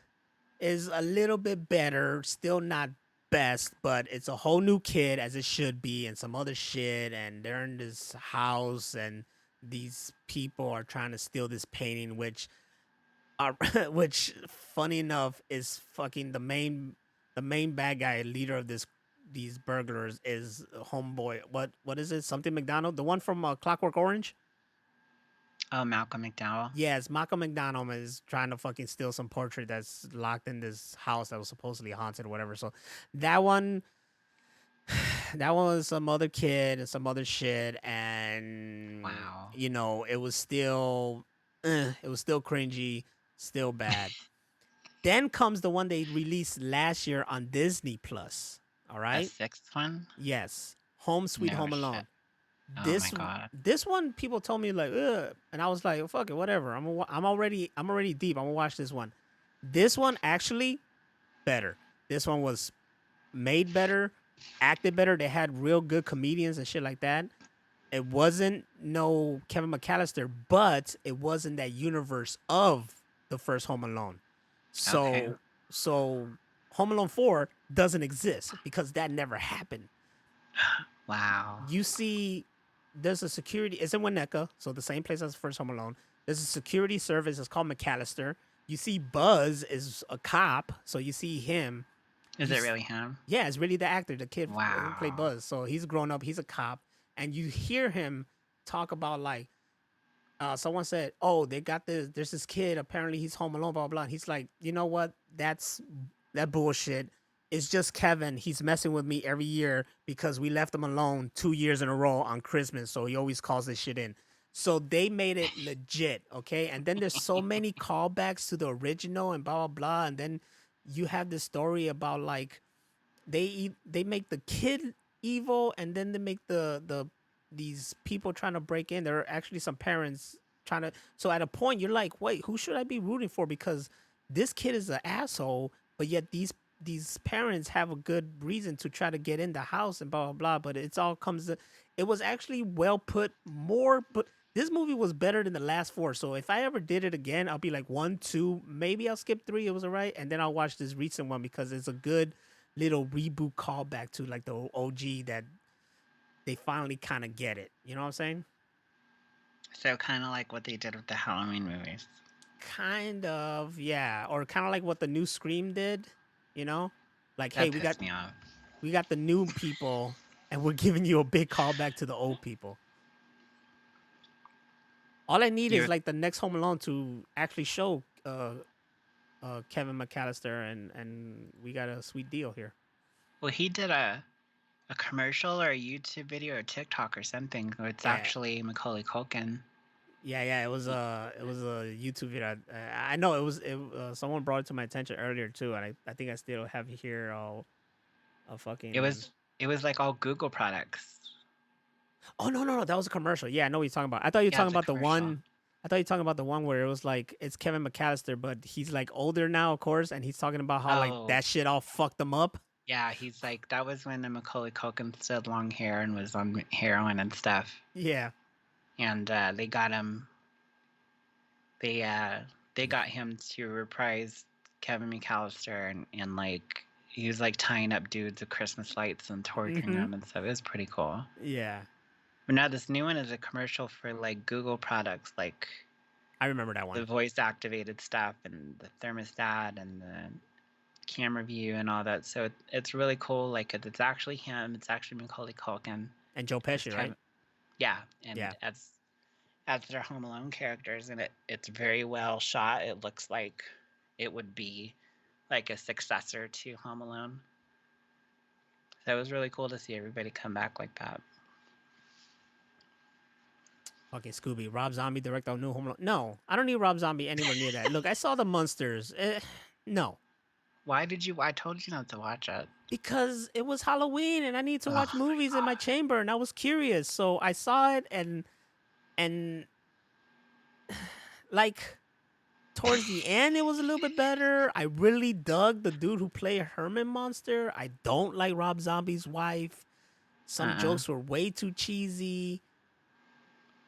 is a little bit better, still not best, but it's a whole new kid as it should be, and some other shit, and they're in this house, and these people are trying to steal this painting, which are which funny enough is fucking the main bad guy, leader of these burglars, is homeboy. What is it? Something McDonald, the one from Clockwork Orange. Oh, Malcolm McDowell. Yes, Malcolm McDonald is trying to fucking steal some portrait that's locked in this house that was supposedly haunted or whatever. So that one, that one was some other kid and some other shit, and Wow. you know it was still cringy, still bad. Then comes the one they released last year on Disney Plus. All A right. sixth one? Yes. Home Sweet No Home shit. Alone. Oh my This god. this one people told me like, ugh, and I was like, fuck it, whatever. I'm already deep. I'm gonna watch this one. This one actually better. This one was made better, acted better. They had real good comedians and shit like that. It wasn't no Kevin McAllister, but it was in that universe of the first Home Alone. Okay. So Home Alone 4 doesn't exist because that never happened. Wow. You see, there's a security. It's in Winnetka, so the same place as the first Home Alone. There's a security service. It's called McAllister. You see, Buzz is a cop, so you see him. Is it really him? Yeah, it's really the actor, the kid who played Wow. Buzz. So he's grown up. He's a cop, and you hear him talk about like, someone said, "Oh, they got this. There's this kid. Apparently, he's home alone." Blah blah. Blah. And he's like, "You know what? That bullshit. It's just Kevin. He's messing with me every year because we left him alone 2 years in a row on Christmas. So he always calls this shit in." So they made it legit, okay? And then there's so many callbacks to the original and blah blah blah. And then you have this story about like they make the kid evil, and then they make the these people trying to break in. There are actually some parents trying to. So at a point, you're like, wait, who should I be rooting for? Because this kid is an asshole, but yet these parents have a good reason to try to get in the house and blah blah blah. But it's all comes. It was actually well put. But this movie was better than the last four. So if I ever did it again, I'll be like one, two, maybe I'll skip three. It was alright, and then I'll watch this recent one because it's a good little reboot callback to like the OG that they finally kind of get it. You know what I'm saying? So kind of like what they did with the Halloween movies. Kind of, yeah. Or kind of like what the new Scream did. You know, like hey, That pissed me off. we got the new people, and we're giving you a big callback to the old people. All I need is You like the next Home Alone to actually show Kevin McAllister, and we got a sweet deal here. well, he did a commercial or a YouTube video or TikTok or something where it's Yeah, actually Macaulay Culkin. yeah. It was a YouTube video. I know someone brought it to my attention earlier too, and I think I still have here all a It fucking. was it was like all Google products. Oh no, that was a commercial. Yeah, I know what you're talking about. I thought you were Yeah, talking it's a about the commercial. one. I thought you were talking about the one where it was like it's Kevin McAllister, but he's like older now, of course, and he's talking about how like Oh, that shit all fucked him up. yeah, he's like that was when the Macaulay Culkin still had long hair and was on heroin and stuff. Yeah, And they got him. They got him to reprise Kevin McAllister and like he was like tying up dudes with Christmas lights and torturing mm-hmm. them and stuff. It was pretty cool. Yeah, But now this new one is a commercial for like Google products, like I remember that the one. voice activated stuff and the thermostat and the camera view and all that. So it's really cool. Like it's actually him. It's actually Macaulay Culkin And Joe as Pesci, right? Kevin. Yeah, Yeah. and as their Home Alone characters, and it's very well shot. It looks like it would be like a successor to Home Alone. So it was really cool to see everybody come back like that. Okay, Scooby. Rob Zombie director of New Home Alone. No, I don't need Rob Zombie anywhere near that. Look, I saw the Munsters. No, Why did you? I told you not to watch it. because it was Halloween and I need to Oh watch my movies in my god. chamber, and I was curious, so I saw it, and like towards the end, it was a little bit better. I really dug the dude who played Herman Monster. I don't like Rob Zombie's wife. Some Uh-uh. jokes were way too cheesy,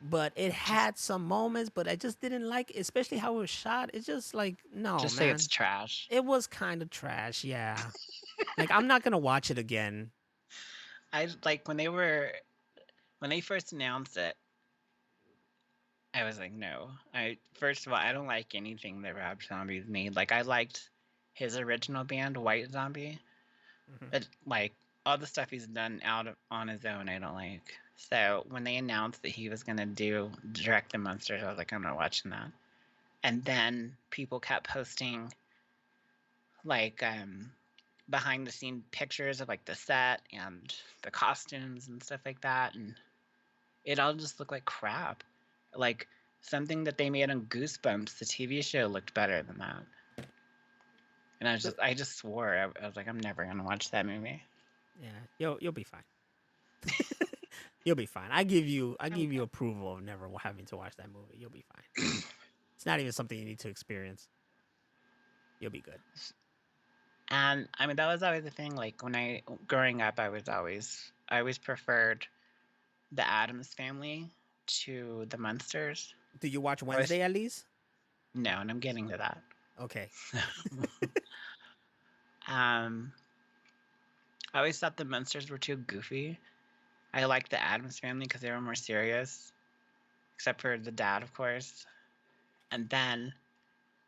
but it Just had some moments, but I just didn't like it, especially how it was shot. It's just like, no, just say it's man. trash. It was kind of trash, yeah. Like, I'm not gonna watch it again. I like when they first announced it, I was like, no. I first of all, I don't like anything that Rob Zombie's made. Like I liked his original band, White Zombie, Mhm. but like all the stuff he's done on his own, I don't like. So when they announced that he was gonna direct the Monsters, I was like, I'm not watching that. And then people kept posting like behind the scene pictures of like the set and the costumes and stuff like that, and it all just looked like crap. Like something that they made on Goosebumps, the TV show, looked better than that. And I just swore I was like, I'm never gonna watch that movie. Yeah, you'll be fine. You'll be fine. I give you approval of never having to watch that movie. You'll be fine. It's not even something you need to experience. You'll be good. And I mean, that was always the thing. Like when growing up, I always preferred the Addams Family to the Munsters. Do you watch I was Wednesday at least? no, and I'm getting to that. Okay. um, I always thought the Munsters were too goofy. I liked the Addams Family because they were more serious, except for the dad, of course. And then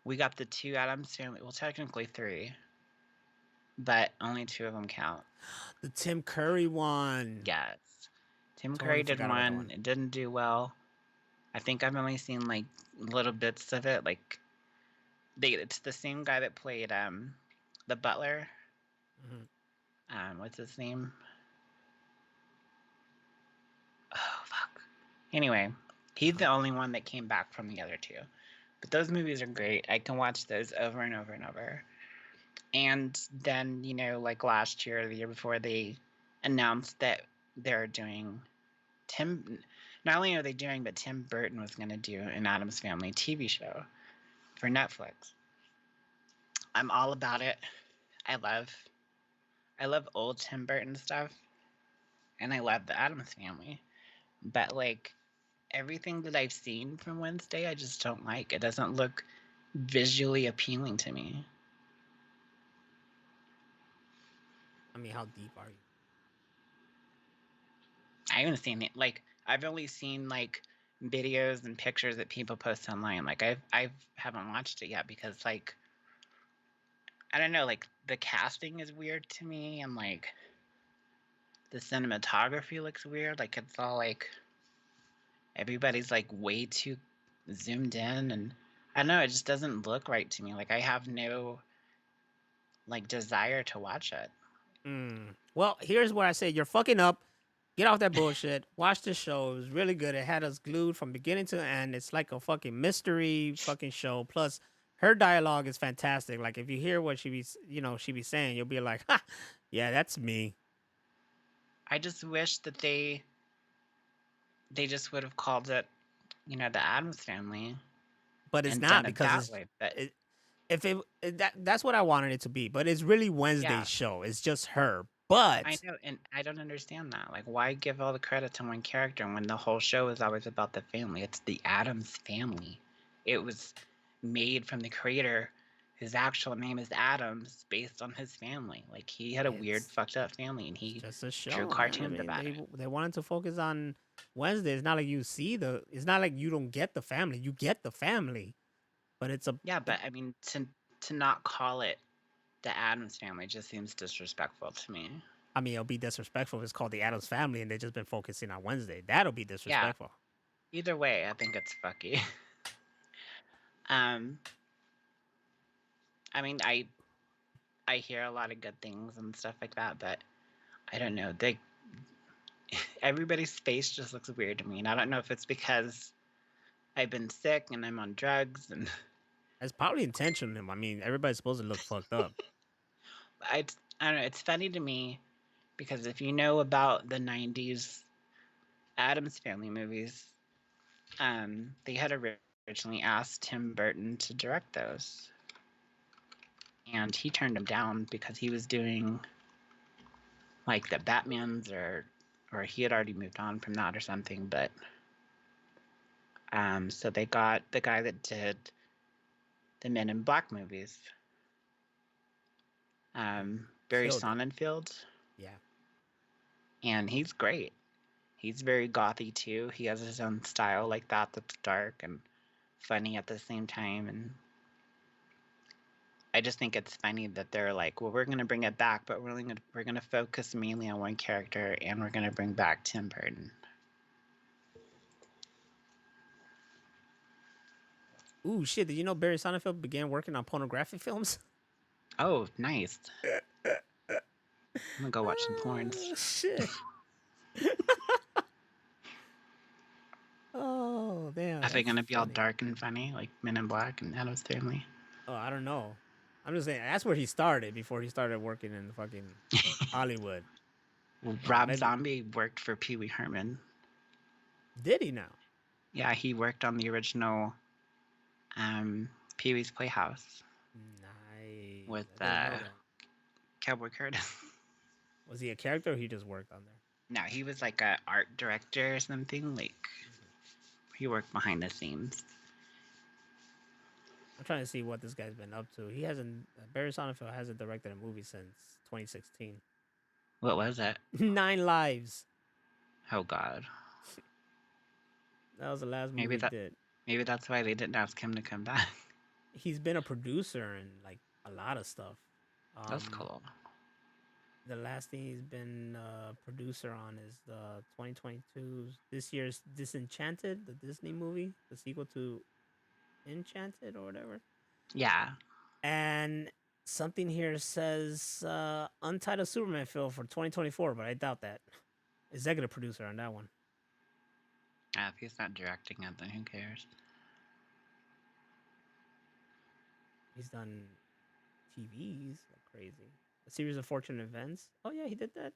we got the two Addams Family. Well, technically three, but only two of them count. The Tim Curry one. Yes. Tim Totally Curry did forgot about that one. one. It didn't do well. I think I've only seen like little bits of it. Like it's the same guy that played the butler. What's his name? Oh fuck. Anyway, he's the only one that came back from the other two. But those movies are great. I can watch those over and over and over. And then, like last year or the year before, they announced that they're doing Tim. Not only are they doing, but Tim Burton was going to do an Addams Family TV show for Netflix. I'm all about it. I love old Tim Burton stuff, and I love the Addams Family. But like everything that I've seen from Wednesday, I just don't like. It doesn't look visually appealing to me. I mean, how deep are you? I haven't seen it. Like I've only seen like videos and pictures that people post online. Like I haven't watched it yet because like I don't know, like the casting is weird to me, and like the cinematography looks weird. Like it's all like everybody's like way too zoomed in, and I don't know, it just doesn't look right to me. Like I have no like desire to watch it. Well, here's what I say. You're fucking up. Get off that bullshit. Watch the show. It was really good. It had us glued from beginning to end. It's like a fucking mystery fucking show. Plus, her dialogue is fantastic. Like if you hear what she be saying, you'll be like, ha, yeah, that's me. I just wish that they just would have called it, the Addams Family But it's and not done it because that way. But it, if that's what I wanted it to be. But it's really yeah, Wednesday's show. It's just her. I But know, and I don't understand that. Like, why give all the credit to one character when the whole show is always about the family? It's the Addams Family. It was made from the creator. His actual name is Adams, based on his family. Like, he had a weird, it's fucked up family, and he just a drew show, man. I cartoons mean, about it. they wanted to focus on Wednesday. It's not like you see the. It's not like you don't get the family. You get the family, but it's a. Yeah, but I mean, to not call it the Adams Family just seems disrespectful to me. I mean, it'll be disrespectful if it's called the Adams Family and they've just been focusing on Wednesday. That'll be Yeah, disrespectful. either way, I think it's fucky. um, I mean, I hear a lot of good things and stuff like that, but I don't know. Everybody's face just looks weird to me, and I don't know if it's because I've been sick and I'm on drugs, and It's probably intentional. I mean, everybody's supposed to look fucked up. I I don't know. It's funny to me because if you know about the '90s Addams Family movies, they had originally asked Tim Burton to direct those, and he turned them down because he was doing like the Batman's, or he had already moved on from that or something. But so they got the guy that did the Men in Black movies, Barry Killed it. Sonnenfeld, Yeah. and he's great. He's very gothy too. He has his own style like that that's dark and funny at the same time. And I just think it's funny that they're like, well, we're gonna bring it back, but we're gonna focus mainly on one character, and we're gonna bring back Tim Burton. Ooh, shit. Did you know Barry Sonnenfeld began working on pornographic films? Oh, nice. I'm gonna go watch some porns. Shit. Oh, damn. Are they That's gonna be all funny. dark and funny like Men in Black and Addams Family? Oh, I don't know. I'm just saying that's where he started before he started working in fucking Hollywood. Rob Zombie worked for Pee Wee Herman. Did he now? Yeah, he worked on the original Pee Wee's Playhouse Nice. with I didn't know that. Cowboy Curtis. Was he a character or he just worked on there? No, he was like an art director or something. Like, he worked behind the scenes. I'm trying to see what this guy's been up to. He hasn't. Barry Sonnenfeld hasn't directed a movie since 2016. What was it? 9 Lives. Oh God. That was the last movie he did. Maybe that's why they didn't ask him to come back. He's been a producer in like a lot of stuff. That's cool. The last thing he's been a producer on is the 2022's this year's Disenchanted, the Disney movie, the sequel to Enchanted or whatever. Yeah. And something here says Untitled Superman film for 2024, but I doubt that. Executive producer on that one. If he's not directing it, then who cares? He's done TVs like crazy. A series of fortunate events. Oh yeah, he did that.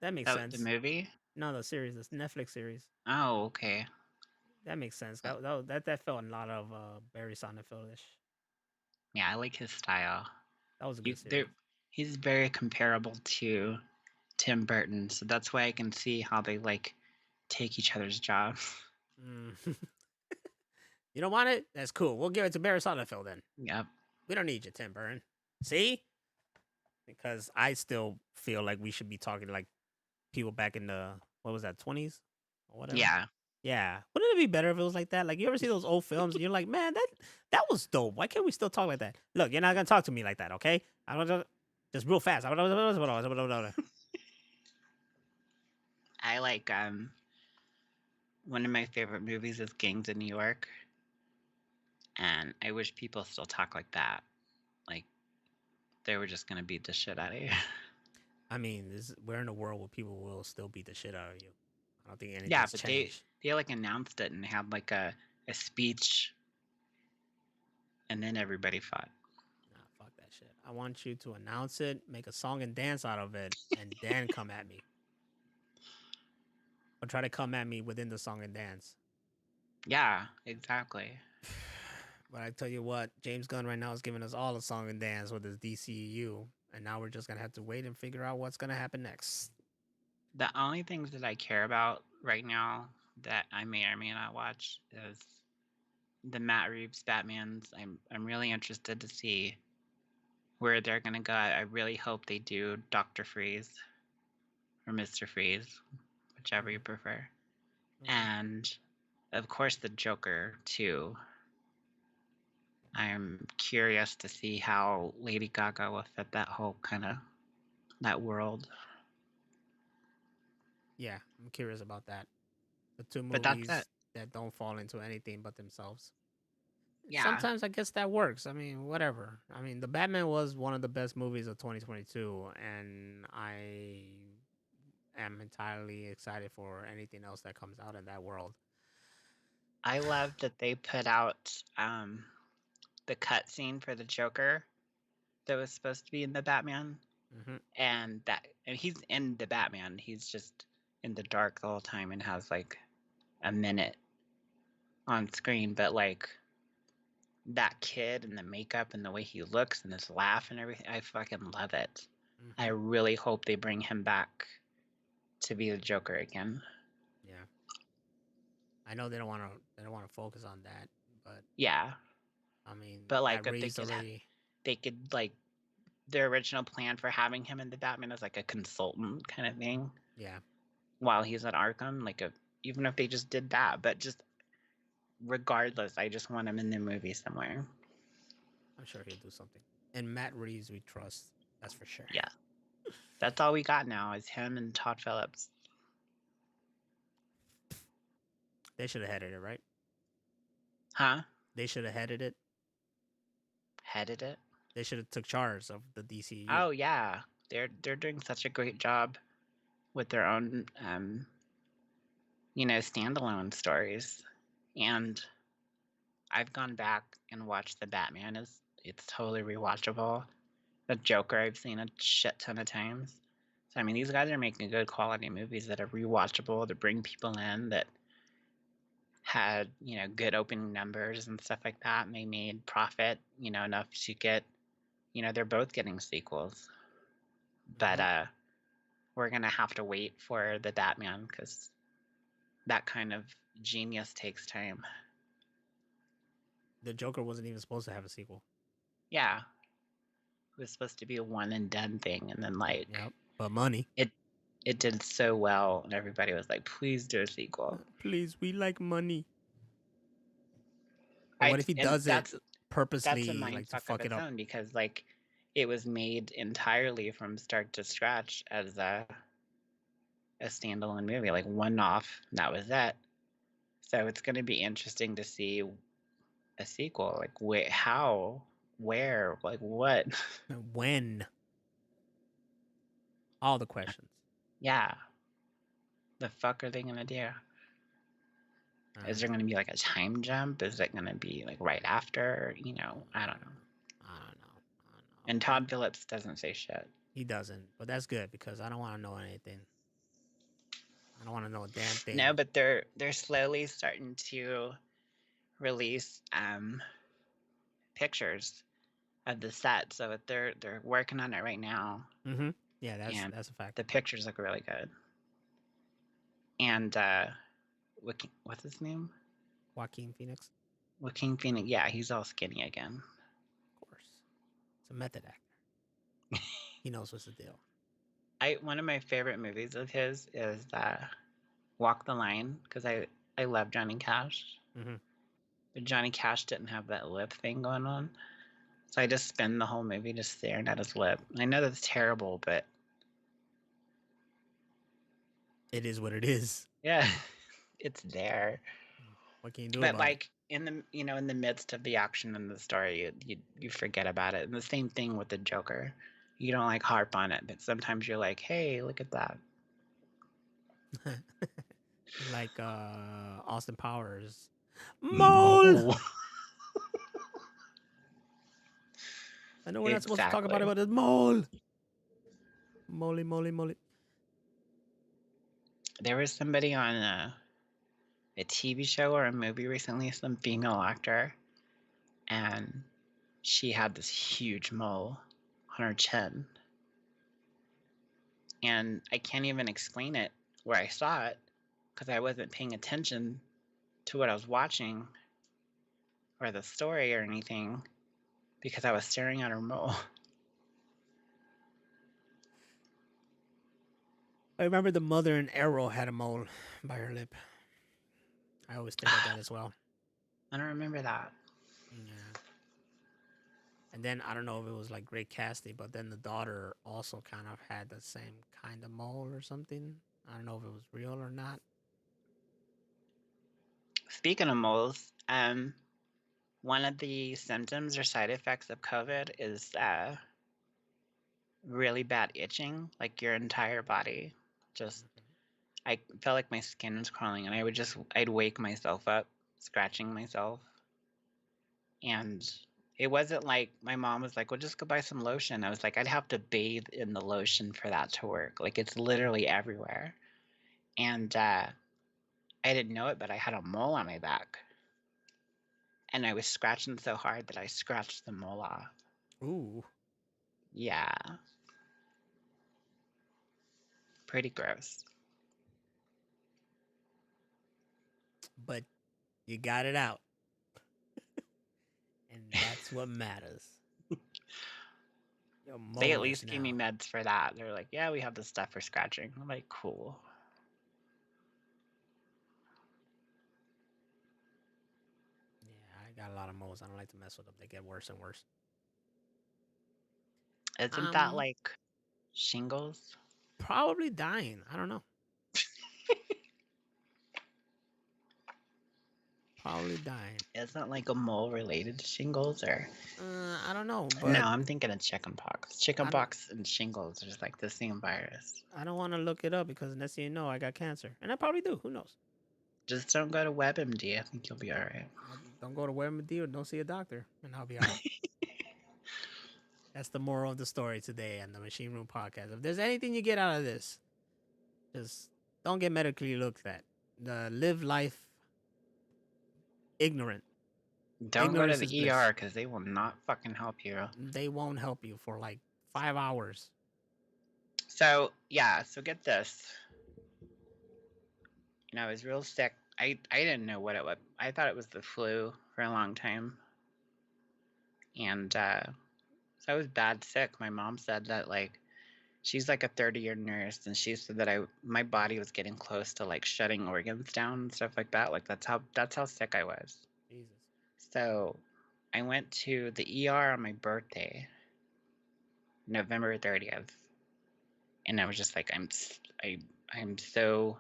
That makes sense. The movie? No, the series, the Netflix series. Oh, okay. That makes sense. That felt a lot of Barry Sonnenfeld-ish. Yeah, I like his style. That was a good series. He's very comparable to Tim Burton, so that's why I can see how they like take each other's jobs. You don't want it? That's cool. We'll give it to Barry Sonnenfeld then. Yep. We don't need you, Tim Burton. See? Because I still feel like we should be talking like people back in the, what was that, 20s or whatever? Yeah. Yeah. Wouldn't it be better if it was like that? Like, you ever see those old films and you're like, man, that was dope. Why can't we still talk like that? Look, you're not going to talk to me like that, okay? I don't just real fast. I like one of my favorite movies is Gangs of New York. And I wish people still talk like that. Like, they were just going to beat the shit out of you. I mean, we're in a world where people will still beat the shit out of you. I don't think anything's changed. They like announced it and had like a speech, and then everybody fought. Nah, fuck that shit. I want you to announce it, make a song and dance out of it, and then come at me. Or try to come at me within the song and dance. Yeah, exactly. But I tell you what, James Gunn right now is giving us all a song and dance with his DCEU, and now we're just gonna have to wait and figure out what's gonna happen next. The only things that I care about right now that I may or may not watch is the Matt Reeves Batmans. I'm really interested to see where they're gonna go. I really hope they do Dr. Freeze or Mr. Freeze, whichever you prefer. And of course the Joker too. I'm curious to see how Lady Gaga will fit that whole kind of that world. Yeah, I'm curious about that. The two movies that don't fall into anything but themselves. Yeah. Sometimes I guess that works. I mean, whatever. I mean, The Batman was one of the best movies of 2022, and I am entirely excited for anything else that comes out in that world. I love that they put out the cutscene for the Joker that was supposed to be in the Batman, and he's in the Batman. He's just in the dark the whole time and has like a minute on screen, but like that kid and the makeup and the way he looks and his laugh and everything, I fucking love it. I really hope they bring him back to be the Joker again. Yeah, I know they don't want to focus on that, but yeah, I mean, but like they could like their original plan for having him in the Batman as like a consultant kind of thing. Yeah, while he's at Arkham, like even if they just did that, but just regardless, I just want him in the movie somewhere. I'm sure he'll do something. And Matt Reeves, we trust. That's for sure. Yeah. That's all we got now is him and Todd Phillips. They should have headed it, right? Huh? They should have headed it. Headed it? They should have took charge of the DCU. Oh yeah. They're doing such a great job with their own standalone stories. And I've gone back and watched the Batman. It's totally rewatchable. The Joker I've seen a shit ton of times. So I mean, these guys are making good quality movies that are rewatchable, that bring people in, that had, you know, good opening numbers and stuff like that, and they made profit, you know, enough to get, you know, they're both getting sequels. But we're gonna have to wait for the Batman because that kind of genius takes time. The Joker wasn't even supposed to have a sequel. Yeah, it was supposed to be a one and done thing, and then like Yep. But money. it did so well, and everybody was like, "Please do a sequel." Please, we like money. But what if he And does it that's a purposely, like to mindfuck of fuck it its up? own because like it was made entirely from start to scratch as a standalone movie, like one off. That was it. So it's going to be interesting to see a sequel. Like how, where, like what? When? All the questions. Yeah. The fuck are they going to do? Is there going to be like a time jump? Is it going to be like right after? You know, I don't know. I don't know. And Todd Phillips doesn't say shit. He doesn't, but that's good because I don't want to know anything. I don't want to know a damn thing. No, but they're slowly starting to release pictures of the set, so they're working on it right now. Mm-hmm. Yeah, that's a fact. The pictures look really good. And what's his name? Joaquin Phoenix. Joaquin Phoenix. Yeah, he's all skinny again. Of course, it's a method actor. He knows what's the deal. One of my favorite movies of his is Walk the Line because I love Johnny Cash. Mm-hmm. But Johnny Cash didn't have that lip thing going on. So I just spend the whole movie just staring at his lip. I know that's terrible, but it is what it is. Yeah, it's there. What can you do but about like in the in the midst of the action and the story, you forget about it. And the same thing with the Joker. You don't like harp on it, but sometimes you're like, hey, look at that. Like Austin Powers. Mole. I know we're not supposed to talk about it, but it's mole. Moly, moly, moly. There was somebody on a TV show or a movie recently, some female actor, and she had this huge mole on her chin. And I can't even explain it where I saw it because I wasn't paying attention to what I was watching or the story or anything because I was staring at her mole. I remember the mother in Arrow had a mole by her lip. I always think of that as well. I don't remember that. Yeah. And then I don't know if it was like great casting, but then the daughter also kind of had the same kind of mole or something. I don't know if it was real or not. Speaking of moles, one of the symptoms or side effects of COVID is really bad itching, like your entire body. Just, I felt like my skin was crawling, and I'd wake myself up, scratching myself. And it wasn't like my mom was like, well, just go buy some lotion. I was like, I'd have to bathe in the lotion for that to work. Like, it's literally everywhere. And I didn't know it, but I had a mole on my back. And I was scratching so hard that I scratched the mole off. Ooh. Yeah. Pretty gross. But you got it out. And that's what matters. They at least gave me meds for that. They're like, yeah, we have this stuff for scratching. I'm like, cool. Yeah, I got a lot of moles. I don't like to mess with them. They get worse and worse. Isn't that like shingles? Probably dying. I don't know. Probably dying. Isn't like a mole related to shingles or? I don't know. But no, I'm thinking of chickenpox. Chickenpox and shingles are just like the same virus. I don't want to look it up because next thing you know, I got cancer, and I probably do. Who knows? Just don't go to WebMD. I think you'll be all right. Don't go to WebMD or don't see a doctor, and I'll be all right. That's the moral of the story today on the Machine Room Podcast. If there's anything you get out of this, just don't get medically looked at. Live life ignorant. Don't go to Ignorance is the bliss. ER because they will not fucking help you. They won't help you for like 5 hours. So yeah, so get this. I was real sick. I didn't know what it was. I thought it was the flu for a long time. And so I was bad sick. My mom said that like she's like a 30-year nurse, and she said that my body was getting close to like shutting organs down and stuff like that. Like that's how sick I was. Jesus. So I went to the ER on my birthday, November 30th, and I was just like, I'm so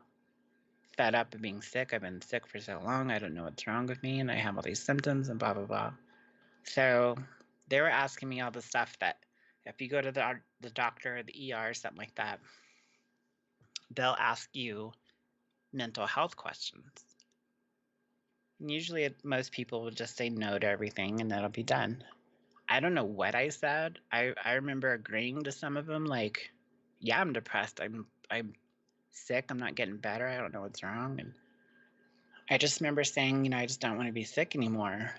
fed up of being sick. I've been sick for so long. I don't know what's wrong with me, and I have all these symptoms and blah blah blah. So they were asking me all the stuff that if you go to the doctor or the ER or something like that, they'll ask you mental health questions. And usually most people will just say no to everything and that'll be done. I don't know what I said. I remember agreeing to some of them, like, yeah, I'm depressed. I'm sick. I'm not getting better. I don't know what's wrong. And I just remember saying, I just don't want to be sick anymore.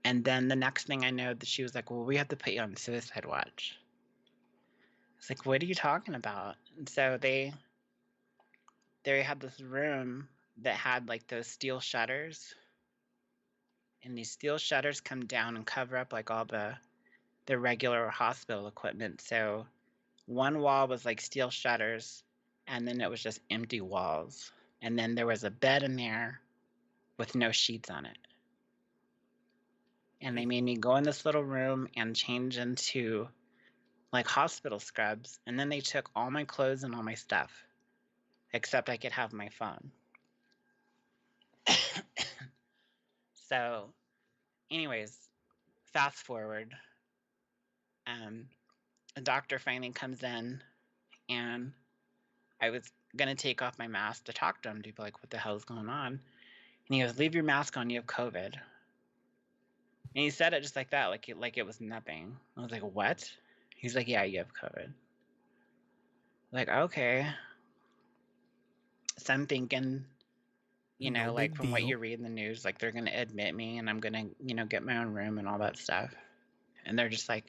And then the next thing I know, that she was like, well, we have to put you on suicide watch. I was like, what are you talking about? And so they had this room that had like those steel shutters, and these steel shutters come down and cover up like all the regular hospital equipment. So one wall was like steel shutters, and then it was just empty walls, and then there was a bed in there with no sheets on it. And they made me go in this little room and change into like hospital scrubs, and then they took all my clothes and all my stuff, except I could have my phone. So anyways, fast forward, a doctor finally comes in, and I was gonna take off my mask to talk to him, to be like, what the hell's going on? And he goes, leave your mask on, you have COVID. And he said it just like that, like it was nothing. I was like, what? He's like, yeah, you have COVID. Like, okay. So I'm thinking, No like big from what deal. you read in the news, like they're gonna admit me and I'm gonna, get my own room and all that stuff. And they're just like,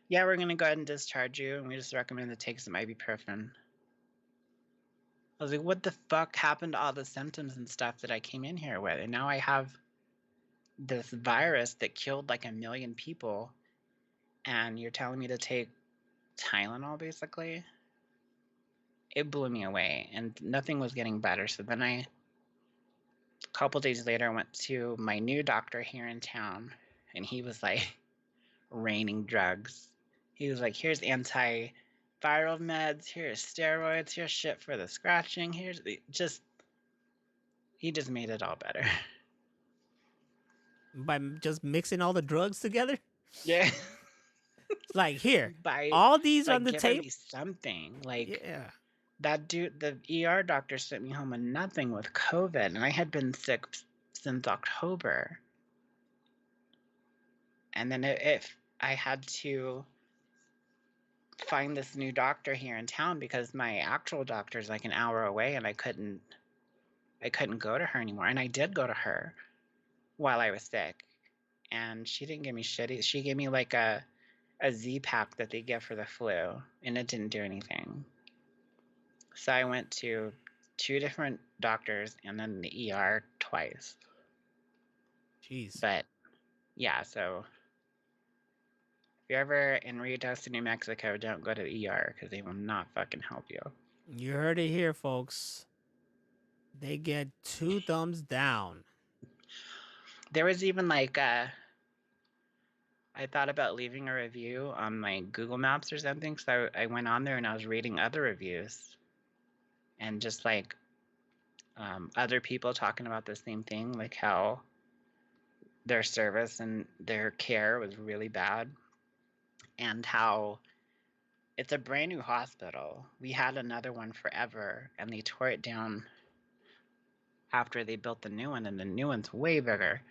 yeah, we're gonna go ahead and discharge you, and we just recommend to take some ibuprofen. I was like, what the fuck happened to all the symptoms and stuff that I came in here with? And now I have this virus that killed like 1 million people, and you're telling me to take Tylenol, basically? It blew me away, and nothing was getting better. So then a couple days later, I went to my new doctor here in town, and he was like raining drugs. He was like, here's antiviral meds, here's steroids, here's shit for the scratching, here's he just made it all better. By just mixing all the drugs together? Yeah. It's like, here, By all these like on the giving tape. me something. Like Yeah. that dude, the ER doctor sent me home with nothing with COVID, and I had been sick since October. And then if I had to find this new doctor here in town because my actual doctor is like an hour away, and I couldn't go to her anymore. And I did go to her while I was sick, and she didn't give me shit. She gave me like a Z pack that they give for the flu, and it didn't do anything. So I went to 2 different doctors and then the ER twice. Jeez. But yeah, so if you're ever in Rio New Mexico, don't go to the ER because they will not fucking help you. You heard it here, folks. They get 2 thumbs down. There was even like I thought about leaving a review on my Google Maps or something, so I went on there and I was reading other reviews, and just like other people talking about the same thing, like how their service and their care was really bad, and how it's a brand new hospital. We had another one forever, and they tore it down after they built the new one, and the new one's way bigger.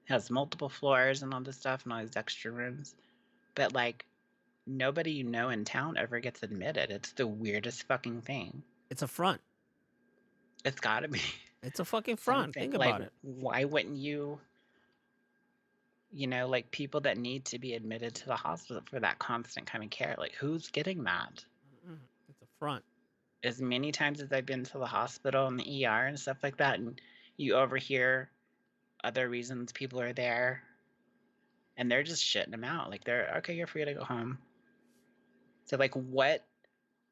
It has multiple floors and all this stuff and all these extra rooms. but like nobody you know in town ever gets admitted. It's the weirdest fucking thing. It's a front. It's gotta be It's a fucking front. something. Think Like, about it. why wouldn't you, like people that need to be admitted to the hospital for that constant kind of care? Like, who's getting that? It's a front. As many times as I've been to the hospital and the ER and stuff like that, and you overhear other reasons people are there, and they're just shitting them out. Like, they're okay, you're free to go home. So, like, what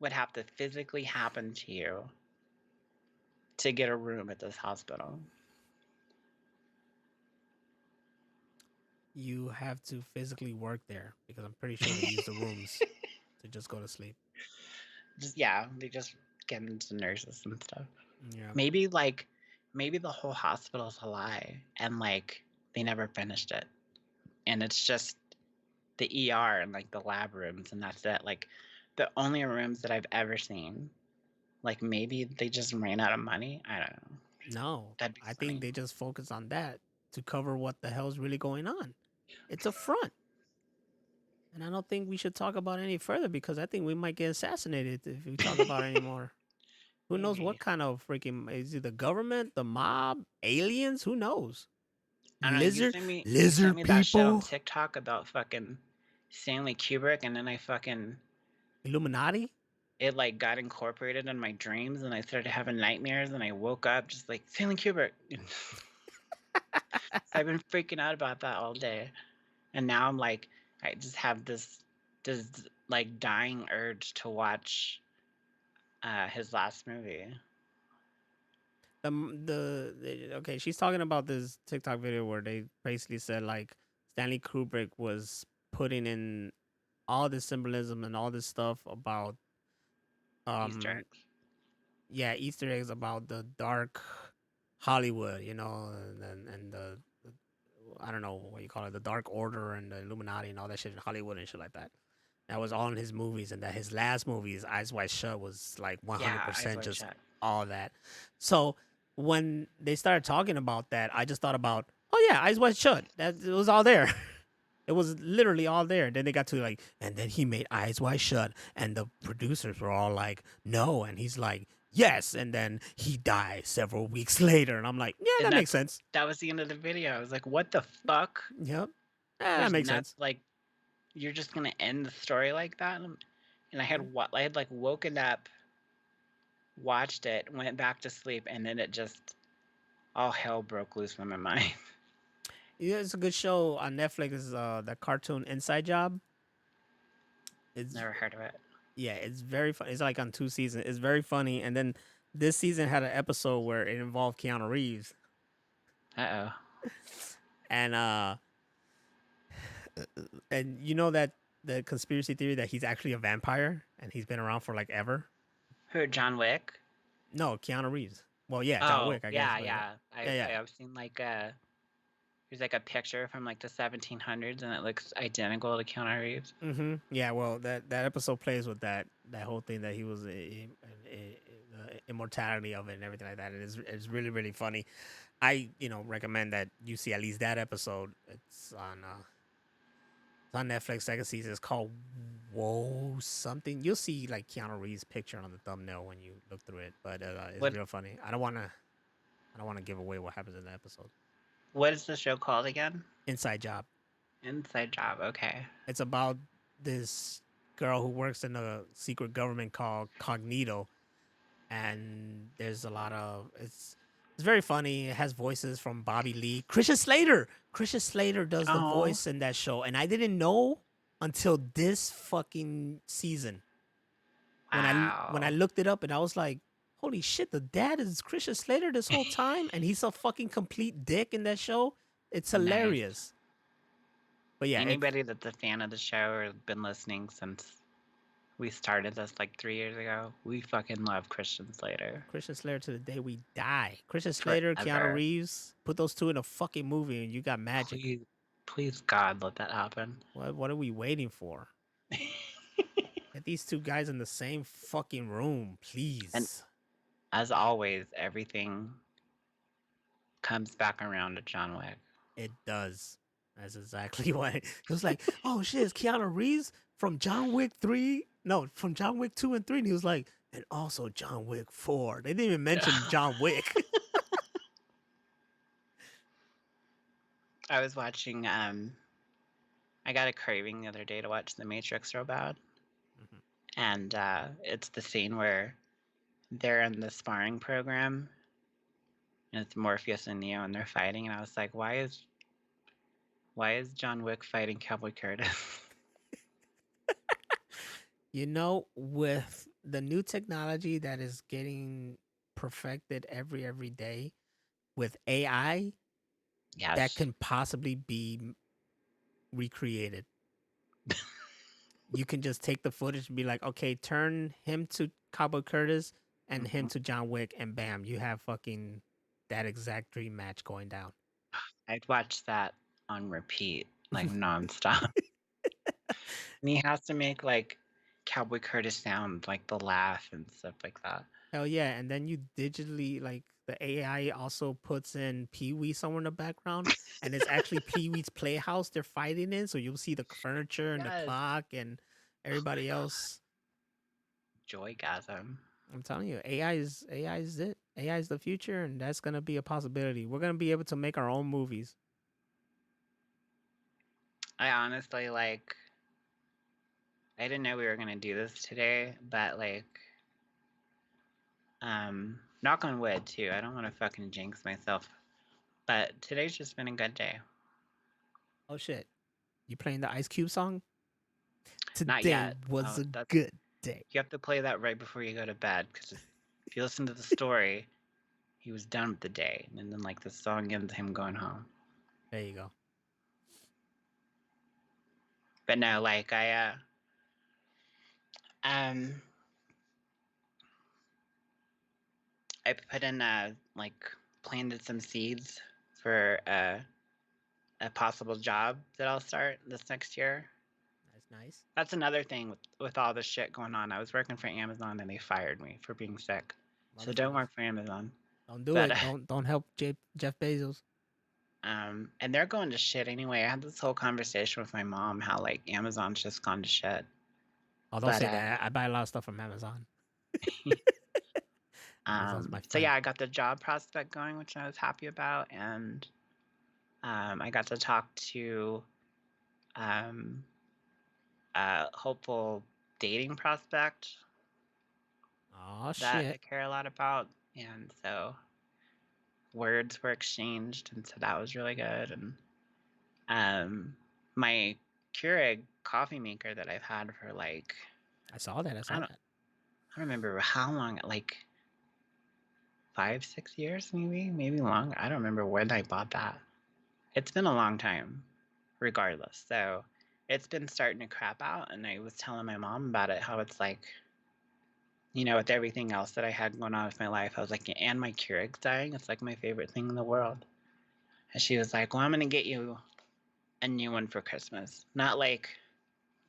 would have to physically happen to you to get a room at this hospital? You have to physically work there because I'm pretty sure they use the rooms to just go to sleep. They just get into nurses and stuff. Yeah. Maybe the whole hospital's a lie and like they never finished it. And it's just the ER and like the lab rooms and that's it. Like the only rooms that I've ever seen. Like maybe they just ran out of money. I don't know. No, That'd be I funny. think they just focus on that to cover what the hell's really going on. It's a front. And I don't think we should talk about it any further because I think we might get assassinated if we talk about it anymore. Who knows what kind of freaking is it the government, the mob, aliens? Who knows? I don't know. Lizard You sent me that shit on people, TikTok about fucking Stanley Kubrick, and then I fucking Illuminati. it like got incorporated in my dreams, and I started having nightmares, and I woke up just like Stanley Kubrick. So I've been freaking out about that all day, and now I'm like, I just have this like dying urge to watch his last movie. Okay, she's talking about this TikTok video where they basically said like Stanley Kubrick was putting in all this symbolism and all this stuff about Easter eggs. yeah, Easter eggs about the dark Hollywood, and the I don't know what you call it, the Dark Order and the Illuminati and all that shit in Hollywood and shit like that. That was all in his movies, and that his last movies, Eyes Wide Shut, was like 100% just all that. So when they started talking about that, I just thought about, oh yeah, Eyes Wide Shut. That it was all there. It was literally all there. Then they got to like, and then he made Eyes Wide Shut, and the producers were all like, no, and he's like, yes, and then he died several weeks later, and I'm like, yeah, that makes sense. That was the end of the video. I was like, what the fuck? Yep, that makes sense. Like, you're just gonna end the story like that? And I had like woken up, watched it, went back to sleep, and then it just all hell broke loose in my mind. Yeah, it's a good show on Netflix. Is the cartoon Inside Job? It's never heard of it. Yeah, it's very fun. It's like on 2 seasons. It's very funny. And then this season had an episode where it involved Keanu Reeves. And and you know that the conspiracy theory that he's actually a vampire and he's been around for like ever. Who, John Wick? No, Keanu Reeves. Well, yeah, John Wick. I guess. Yeah. I've seen like there's like a picture from like the 1700s and it looks identical to Keanu Reeves. Mm-hmm. Yeah. Well, that episode plays with that whole thing that he was immortality of it and everything like that. It's really really funny. I recommend that you see at least that episode. It's on Netflix. Second season. It's called Whoa something. You'll see like Keanu Reeves' picture on the thumbnail when you look through it. But it's real funny. I don't wanna give away what happens in the episode. What is the show called again? Inside Job. Inside Job. Okay. It's about this girl who works in a secret government called Cognito, and there's a lot of it's very funny. It has voices from Bobby Lee, Christian Slater. Christian Slater does the voice in that show, and I didn't know until this fucking season. Wow. When I looked it up, and I was like, holy shit, the dad is Christian Slater this whole time, and he's a fucking complete dick in that show. It's hilarious. Nice. But yeah, anybody that's a fan of the show or been listening since we started this like 3 years ago, we fucking love Christian Slater. Christian Slater to the day we die. Christian Slater, Keanu Reeves, put those two in a fucking movie and you got magic. Please God, let that happen. What are we waiting for? Get these two guys in the same fucking room, please. And as always, everything comes back around to John Wick. It does. That's exactly why it was like, oh shit, it's Keanu Reeves from John Wick 3. No, from John Wick 2 and 3. And he was like, and also John Wick 4. They didn't even mention John Wick. I was watching. I got a craving the other day to watch The Matrix real bad, Mhm. and it's the scene where they're in the sparring program, and it's Morpheus and Neo, and they're fighting, and I was like, why is John Wick fighting Cowboy Curtis? You know, with the new technology that is getting perfected every day with AI, that Yes. can possibly be recreated. You can just take the footage and be like, okay, turn him to Cowboy Curtis and him Mhm. to John Wick, and bam, you have fucking that exact dream match going down. I'd watch that on repeat, like nonstop. And he has to make like Cowboy Curtis sound like the laugh and stuff like that. Hell yeah. And then you digitally, like, the AI also puts in Pee Wee somewhere in the background, and it's actually Pee Wee's playhouse they're fighting in. So you'll see the furniture and the Yes. clock and everybody else. Joygasm. I'm telling you, AI is it. AI is the future, and that's gonna be a possibility. We're gonna be able to make our own movies. I honestly like. I didn't know we were gonna do this today, but like, knock on wood too. I don't want to fucking jinx myself, but today's just been a good day. Oh shit. You playing the Ice Cube song? Not Today yet. was Oh, a that's good day. you have to play that right before you go to bed because if you listen to the story, he was done with the day, and then like the song ends him going home. There you go. But no, like um I put in like planted some seeds for a possible job that I'll start this next year. That's nice. That's another thing with all this shit going on. I was working for Amazon and they fired me for being sick. So don't Motherfuckers. work for Amazon. Don't do But it. Don't help Jeff Bezos. and they're going to shit anyway. I had this whole conversation with my mom how like Amazon's just gone to shit. Oh, don't But say that. I buy a lot of stuff from Amazon. Amazon's my so yeah, friend. I got the job prospect going, which I was happy about, and I got to talk to um, a hopeful dating prospect Oh that I shit. care a lot about, and so words were exchanged, and so that was really good. And my Keurig coffee maker that I've had for like I saw that. I I saw don't that. I don't remember how long, like 5-6 years maybe longer. I don't remember when I bought that. It's been a long time, regardless. So it's been starting to crap out, and I was telling my mom about it, how it's like, with everything else that I had going on with my life, I was like, and my Keurig's dying. It's like my favorite thing in the world. And she was like, well, I'm gonna get you a new one for Christmas, not like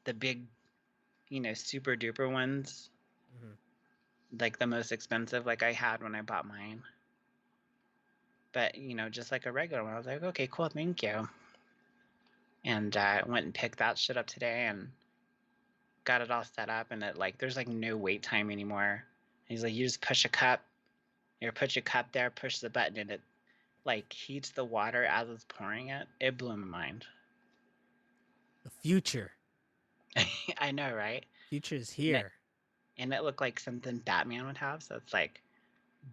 the big, super duper ones, Hmm. like the most expensive, like I had when I bought mine. But just like a regular one. I was like, okay, cool, thank you. And I went and picked that shit up today and got it all set up. And it like there's like no wait time anymore. And he's like, you just push a cup, or put your cup there, push the button, and it like heats the water as it's pouring it. It blew my mind. The future. I know, right? Future is And it, here. and it looked like something Batman would have. So it's like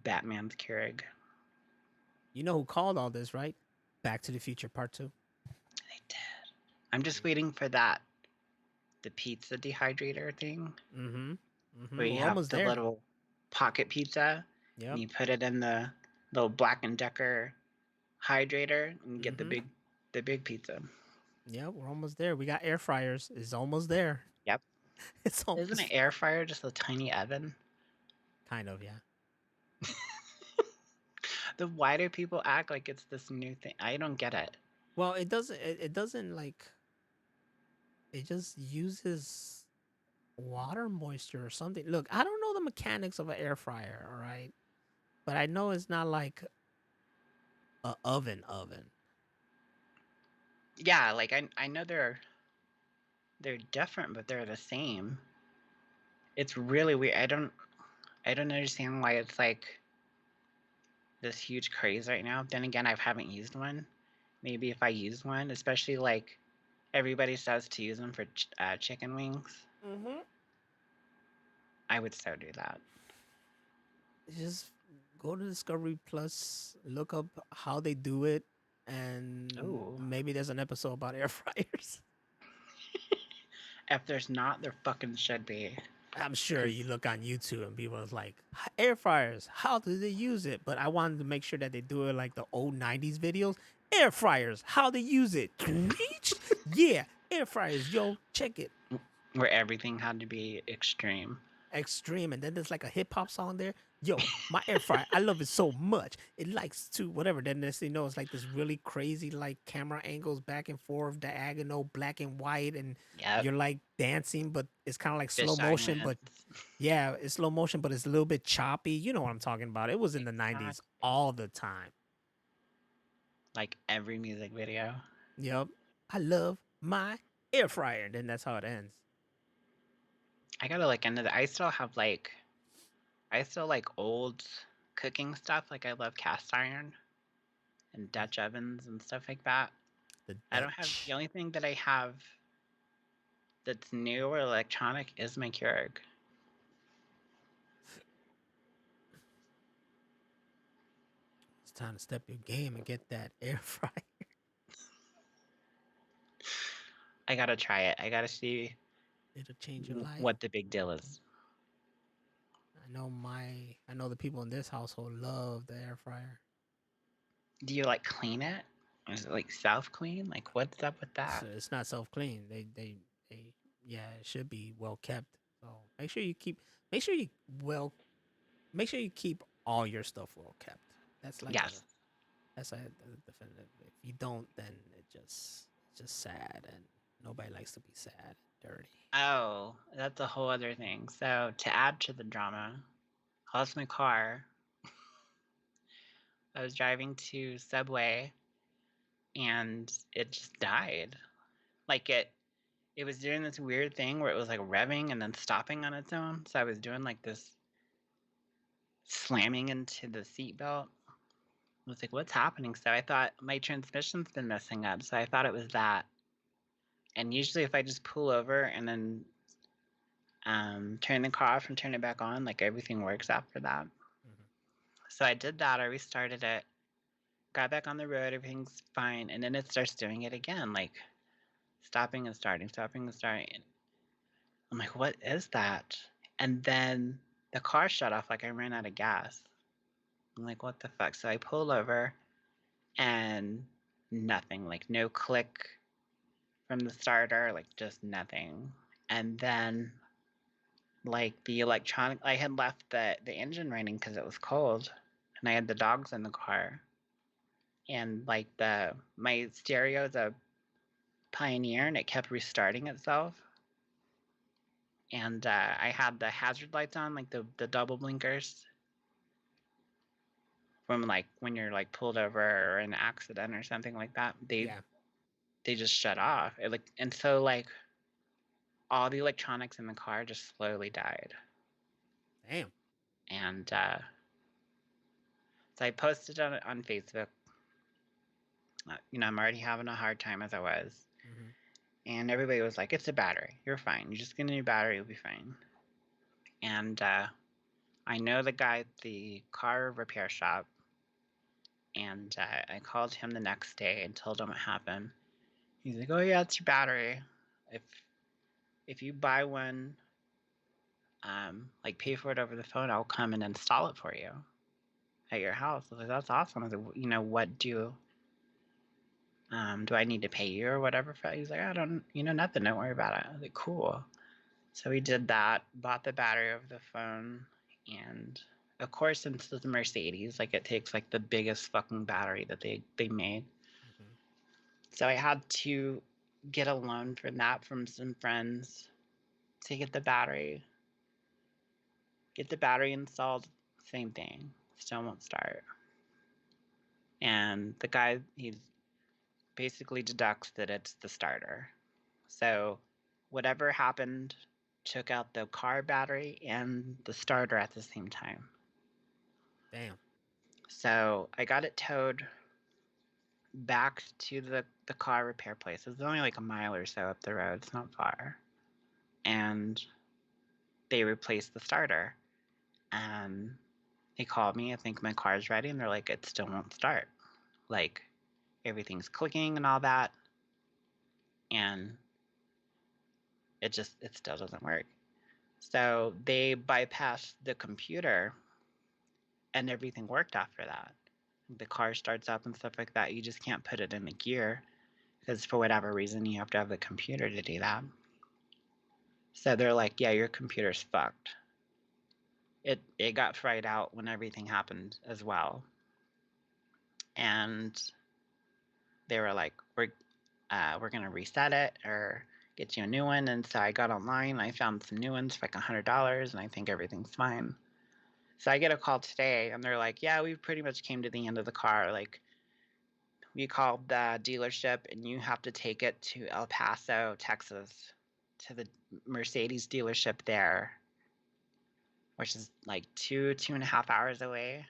Batman's Keurig. You know who called all this, right? Back to the Future Part 2. They did. I'm just waiting for that, the pizza dehydrator thing, Mm-hmm. where Mm-hmm. you We're have almost the there. little pocket pizza and Yep. you put it in the little Black and Decker hydrator and get Mm-hmm. the big pizza. Yep. We're almost there. We got air fryers. It's almost there. Yep. It's Isn't an almost air fryer just a tiny oven? kind of, yeah. Why do people act like it's this new thing? I don't get it. Well, it doesn't like it just uses water moisture or something. Look, I don't know the mechanics of an air fryer, all right? But I know it's not like a oven. Yeah, like I know they're different, but they're the same. It's really weird. I don't understand why it's like this huge craze right now. Then again, I haven't used one. Maybe if I use one, especially like everybody says to use them for chicken wings, Mm-hmm. I would so do that. Just go to Discovery Plus, look up how they do it, and Oh, maybe there's an episode about air fryers. if there's not, there fucking should be. I'm sure Cause you look on YouTube and people is like, air fryers, how do they use it? But I wanted to make sure that they do it like the old 90s videos. Air fryers, how they use it. Yeah, air fryers, yo, check it. where everything had to be extreme. Extreme. And then there's like a hip hop song there. Yo, my air fryer, I love it so much. It likes to whatever. Then next thing you know, it's like this really crazy like camera angles back and forth, diagonal, black and white, and Yep. you're like dancing, but it's kind of like slow Fish motion, but islands. yeah, it's slow motion, but it's a little bit choppy. You know what I'm talking about. It was in the 90s Exactly. all the time. Like every music video. Yep. I love my air fryer. And then that's how it ends. I gotta look into that. I still like old cooking stuff. Like I love cast iron and Dutch ovens and stuff like that. The I don't have the Dutch. only thing that I have that's new or electronic is my Keurig. It's time to step your game and get that air fryer. I gotta try it. I gotta see It'll change your life. what the big deal is. I know the people in this household love the air fryer. Do you like clean it? Is it like self clean? Like what's up with that? So it's not self clean. They yeah, it should be well kept. So make sure you keep make sure you well make sure you keep all your stuff well kept. That's like a Yes. that's a definitive. If you don't, then it's just sad, and nobody likes to be sad and dirty. Oh, that's a whole other thing. So to add to the drama, lost my car. I was driving to Subway and it just died. Like it was doing this weird thing where it was like revving and then stopping on its own. So I was doing like this slamming into the seatbelt. I was like, what's happening? So I thought my transmission's been messing up. So I thought it was that. And usually if I just pull over and then turn the car off and turn it back on, like everything works after that. Mm-hmm. So I did that. I restarted it, got back on the road, everything's fine, and then it starts doing it again, like stopping and starting, stopping and starting. I'm like, what is that? And then the car shut off, like I ran out of gas. I'm like, what the fuck? So I pull over and nothing, like no click from the starter, like just nothing. And then like the electronic, I had left the engine running because it was cold and I had the dogs in the car. And like my stereo's a Pioneer and it kept restarting itself. And I had the hazard lights on, like the double blinkers from like when you're like pulled over or in an accident or something like that. Yeah. They just shut off. And so like all the electronics in the car just slowly died. Damn. And so I posted on Facebook. I'm already having a hard time as I was. Mm-hmm. And everybody was like, it's a battery. You're fine. You just get a new battery. You'll be fine. And I know the guy at the car repair shop. And I called him the next day and told him what happened. He's like, oh, yeah, it's your battery. If you buy one, like pay for it over the phone, I'll come and install it for you at your house. I was like, that's awesome. I was like, what do I need to pay you or whatever? He's like, I don't, nothing. Don't worry about it. I was like, cool. So we did that, bought the battery over the phone, and of course, since it's a Mercedes, like it takes like the biggest fucking battery that they made. Mm-hmm. So I had to get a loan for that from some friends to get the battery. Get the battery installed, same thing. Still won't start. And the guy, basically deducts that it's the starter. So whatever happened took out the car battery and the starter at the same time. Damn. So I got it towed back to the car repair place. It's only like a mile or so up the road. It's not far. And they replaced the starter. And he called me. I think my car's ready. And they're like, it still won't start. Like, everything's clicking and all that. And it still doesn't work. So they bypassed the computer and everything worked after that. The car starts up and stuff like that. You just can't put it in the gear because for whatever reason you have to have the computer to do that. So they're like, yeah, your computer's fucked. It got fried out when everything happened as well. And they were like, we're gonna reset it or get you a new one. And so I got online, I found some new ones for like $100, and I think everything's fine. So I get a call today, and they're like, yeah, we pretty much came to the end of the car. Like, we called the dealership, and you have to take it to El Paso, Texas, to the Mercedes dealership there, which is like 2.5 hours away,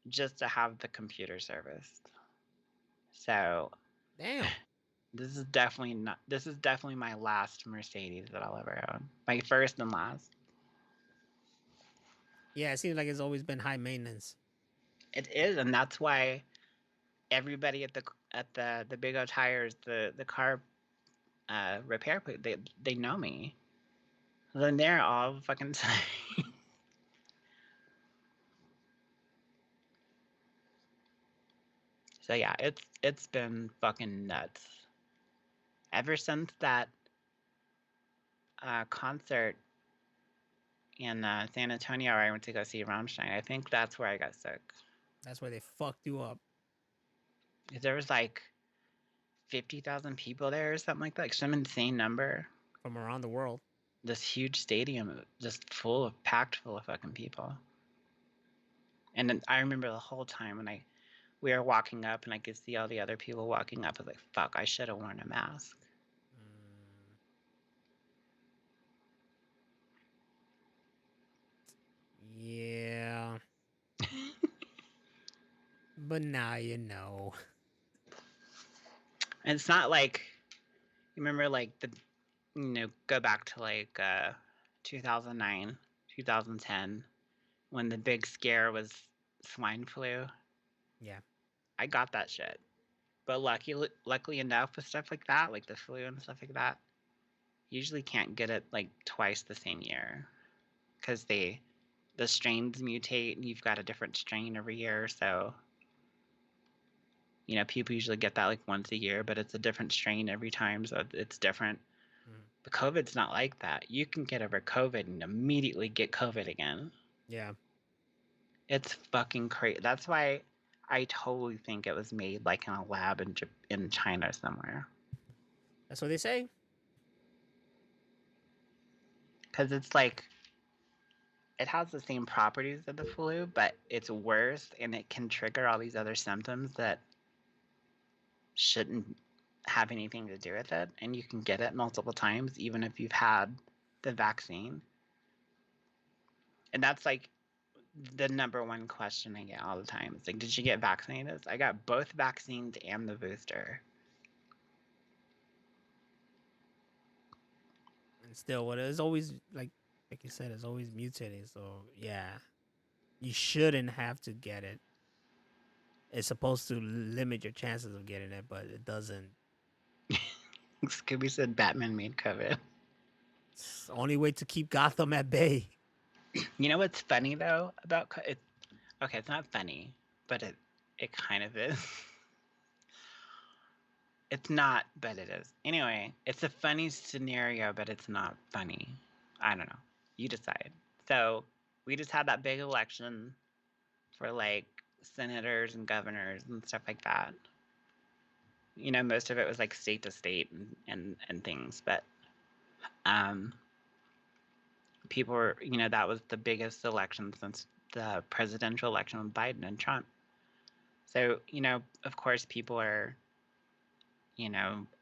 just to have the computer serviced. So Damn. this is definitely my last Mercedes that I'll ever own. My first and last. Yeah, it seems like it's always been high maintenance. It is, and that's why everybody at the Big O Tires, the car repair place, they know me. Then they're all fucking time. So yeah, it's been fucking nuts. Ever since that concert in San Antonio where I went to go see Rammstein, I think that's where I got sick. That's why they fucked you up. There was like 50,000 people there or something like that, like some insane number. From around the world. This huge stadium just packed full of fucking people. And then I remember the whole time when we were walking up and I could see all the other people walking up. I was like, fuck, I should have worn a mask. Yeah. But now you know. And it's not like, you remember like go back to like 2009, 2010, when the big scare was swine flu. Yeah. I got that shit. But luckily enough with stuff like that, like the flu and stuff like that, usually can't get it like twice the same year. Because the strains mutate and you've got a different strain every year. So, people usually get that like once a year, but it's a different strain every time. So it's different. But COVID's not like that. You can get over COVID and immediately get COVID again. Yeah. It's fucking crazy. That's why I totally think it was made like in a lab in China somewhere. That's what they say. Because it's like, it has the same properties of the flu, but it's worse and it can trigger all these other symptoms that shouldn't have anything to do with it. And you can get it multiple times, even if you've had the vaccine. And that's like the number one question I get all the time. It's like, did you get vaccinated? I got both vaccines and the booster. And still, what is always like you said, it's always mutating. So yeah, you shouldn't have to get it. It's supposed to limit your chances of getting it, but it doesn't. Scooby said Batman made COVID. It's the only way to keep Gotham at bay. You know what's funny though about it? Okay, it's not funny, but it kind of is. It's not, but it is. Anyway, it's a funny scenario, but it's not funny. I don't know. You decide. So we just had that big election for like senators and governors and stuff like that. Most of it was like state to state and things, but people were, that was the biggest election since the presidential election with Biden and Trump. So, of course, people are,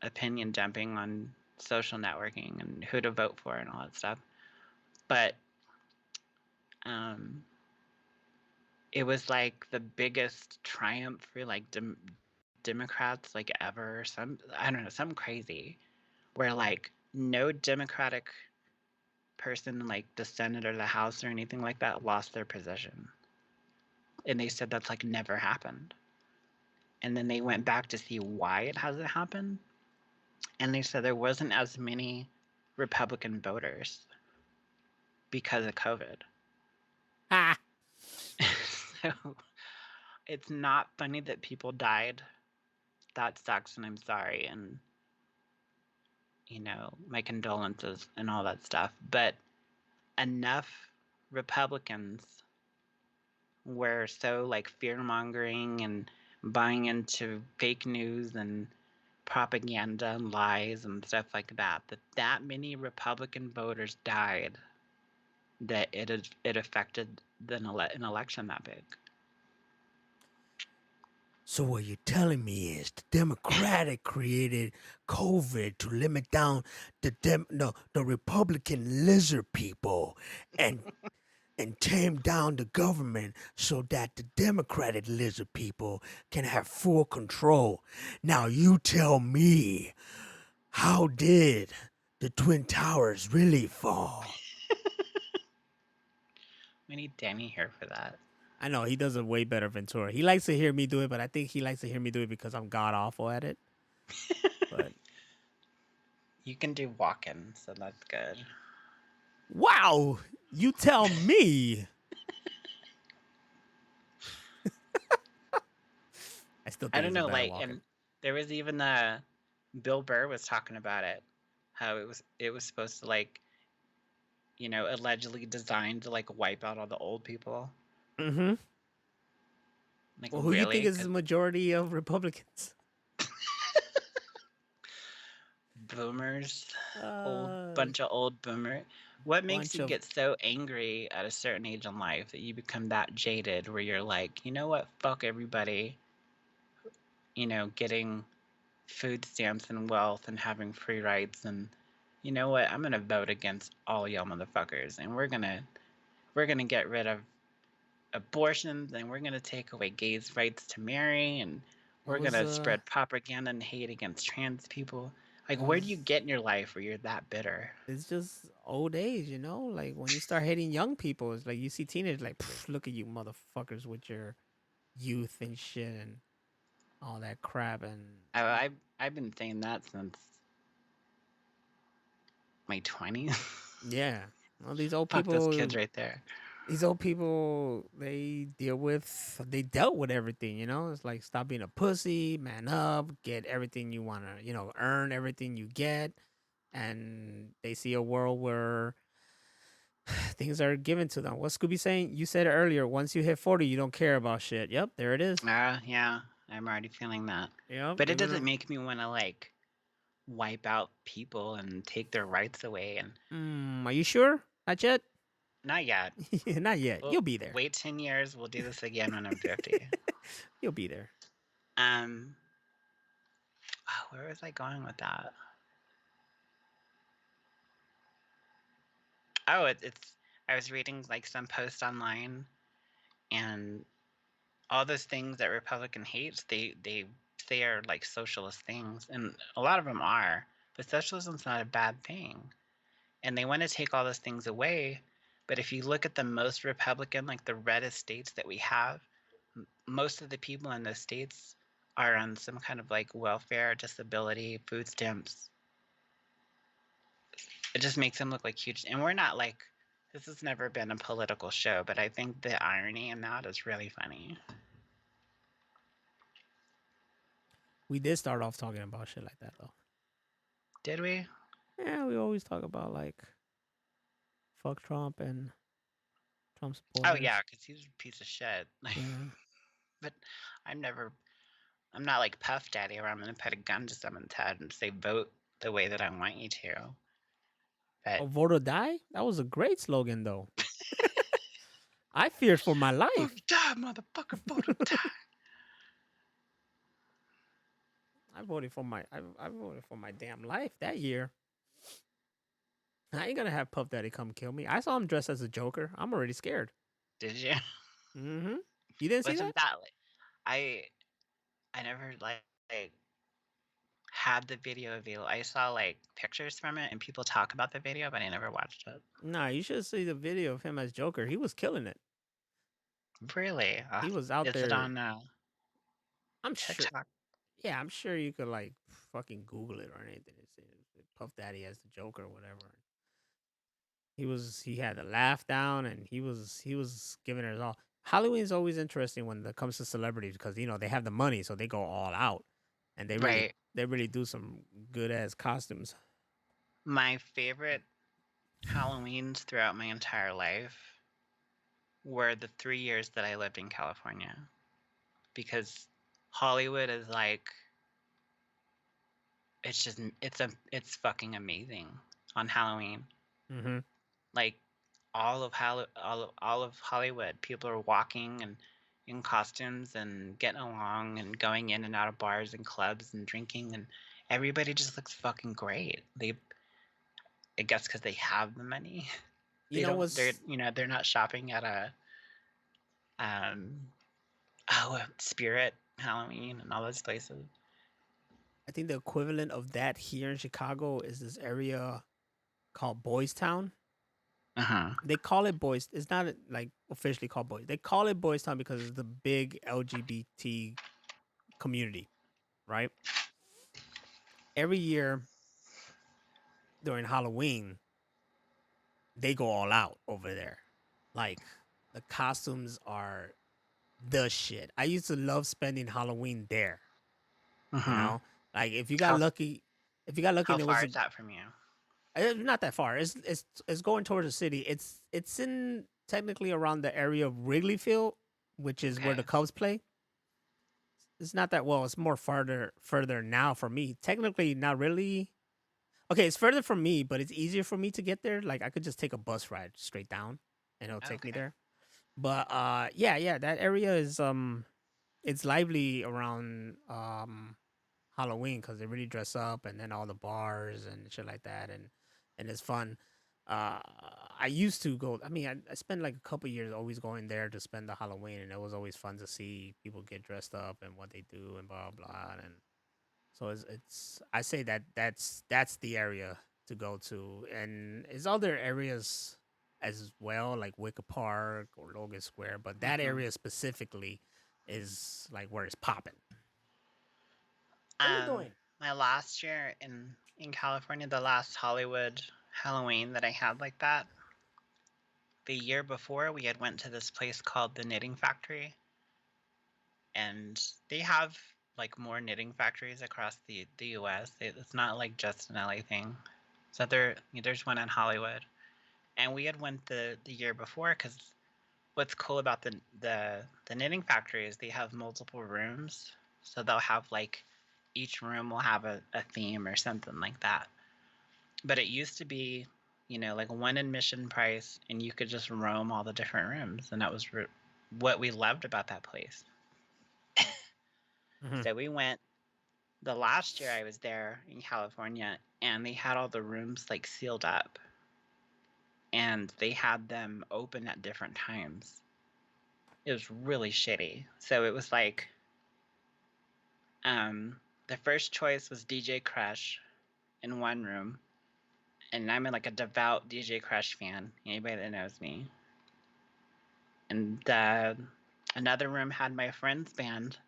opinion dumping on social networking and who to vote for and all that stuff. But um, it was like the biggest triumph for like Democrats like ever. I don't know, something crazy where like no Democratic person in like the Senate or the House or anything like that lost their position. And they said that's like never happened. And then they went back to see why it hasn't happened. And they said there wasn't as many Republican voters because of COVID. Ah. So it's not funny that people died. That sucks, and I'm sorry. And, my condolences and all that stuff. But enough Republicans were so like fear mongering and buying into fake news and propaganda and lies and stuff like that, that many Republican voters died, that it affected an election that big. So what you're telling me is the Democratic created COVID to limit down the Republican lizard people and tame down the government so that the Democratic lizard people can have full control. Now you tell me, how did the Twin Towers really fall? We need Danny here for that. I know he does a way better Ventura. He likes to hear me do it, but I think he likes to hear me do it because I'm god awful at it. But you can do walking, so that's good. Wow, you tell me. I still think I don't he's a know, better like, walking. and there was even Bill Burr was talking about it, how it was supposed to like, allegedly designed to like wipe out all the old people. Mm-hmm. Like, Well, who really? you think is the majority of Republicans? Boomers. Bunch of old boomer. What makes you get so angry at a certain age in life that you become that jaded where you're like, you know what, fuck everybody, getting food stamps and wealth and having free rights, and you know what, I'm gonna vote against all y'all motherfuckers, and we're gonna get rid of abortions, and we're gonna take away gays' rights to marry, and we're gonna spread propaganda and hate against trans people. Like, where do you get in your life where you're that bitter? It's just old age, Like when you start hating young people, it's like you see teenagers like, look at you motherfuckers with your youth and shit and all that crap. And I've been saying that since my 20s. Yeah, well, these old Fuck those people, kids right there. These old people, they dealt with everything, It's like, stop being a pussy, man up, get everything you want to, earn everything you get. And they see a world where things are given to them. What's Scooby saying? You said it earlier. Once you hit 40, you don't care about shit. Yep, there it is. Yeah, I'm already feeling that. Yep. But it doesn't make me want to like wipe out people and take their rights away. And are you sure? Not yet. not yet. Not yet. You'll be there. Wait 10 years. We'll do this again when I'm 50. You'll be there. Where was I going with that? Oh, it's. I was reading like some post online, and all those things that Republican hates, they say are like socialist things, and a lot of them are. But socialism's not a bad thing, and they want to take all those things away. But if you look at the most Republican, like the reddest states that we have, most of the people in those states are on some kind of like welfare, disability, food stamps. It just makes them look like huge. And we're not like, this has never been a political show, but I think the irony in that is really funny. We did start off talking about shit like that, though. Did we? Yeah, we always talk about like fuck Trump and Trump supporters. Oh yeah, because he's a piece of shit. Yeah. But I'm not like Puff Daddy where I'm gonna put a gun to someone's head and say vote the way that I want you to. But vote or die? That was a great slogan, though. I feared for my life. Vote or die, motherfucker! Vote or die. I voted for my damn life that year. I ain't gonna have Puff Daddy come kill me. I saw him dressed as a Joker. I'm already scared. Did you? Mm-hmm. You didn't see that? Wasn't that like I I never like had the video available. I saw like pictures from it and people talk about the video, but I never watched it. Nah, you should see the video of him as Joker. He was killing it. Really? He was out Is it there. on I'm sure. TikTok? Yeah, I'm sure you could like fucking Google it or anything. It's Puff Daddy as the Joker or whatever. He had the laugh down and he was giving it his all. Halloween's always interesting when it comes to celebrities because they have the money, so they go all out, and Right. they really do some good ass costumes. My favorite Halloweens throughout my entire life were the 3 years that I lived in California, because Hollywood is like it's fucking amazing on Halloween. Mm-hmm. Like all of Hollywood, people are walking and in costumes and getting along and going in and out of bars and clubs and drinking, and everybody just looks fucking great. I guess because they have the money. You know They're what's they're not shopping at a um a Spirit Halloween and all those places. I think the equivalent of that here in Chicago is this area called Boys Town. Uh-huh. They call it Boys. It's not like officially called Boys. They call it Boys Town because it's the big LGBT community, right? Every year during Halloween, they go all out over there. Like the costumes are the shit. I used to love spending Halloween there. You Uh-huh. know, like How if you got lucky, how and it was far is that from you? not that far. It's going towards the city. It's in technically around the area of Wrigley Field, which is where the Okay. Cubs play. It's not that well. It's more further now for me. Technically, not really. Okay, it's further from me, but it's easier for me to get there. Like I could just take a bus ride straight down, and it'll take me Okay. there. But yeah, that area is it's lively around Halloween because they really dress up, and then all the bars and shit like that, and it's fun. Uh, I used to go. I mean, I spent like a couple years always going there to spend the Halloween, and it was always fun to see people get dressed up and what they do and blah blah. And so it's I say that's the area to go to, and there's other areas as well, like Wicker Park or Logan Square, but that Mm-hmm. area specifically is like where it's popping. What are you doing? My last year in California, the last Hollywood Halloween that I had like that, the year before we had went to this place called the Knitting Factory, and they have like more knitting factories across the US. It's not like just an LA thing. So there's one in Hollywood. And we had went the year before because what's cool about the knitting factory is they have multiple rooms. So they'll have like each room will have a theme or something like that. But it used to be, like one admission price, and you could just roam all the different rooms, and that was what we loved about that place. Mm-hmm. So we went the last year I was there in California, and they had all the rooms like sealed up, and they had them open at different times. It was really shitty. So it was like, the first choice was DJ Crush in one room, and I'm like a devout DJ Crush fan. Anybody that knows me. And another room had my friend's band,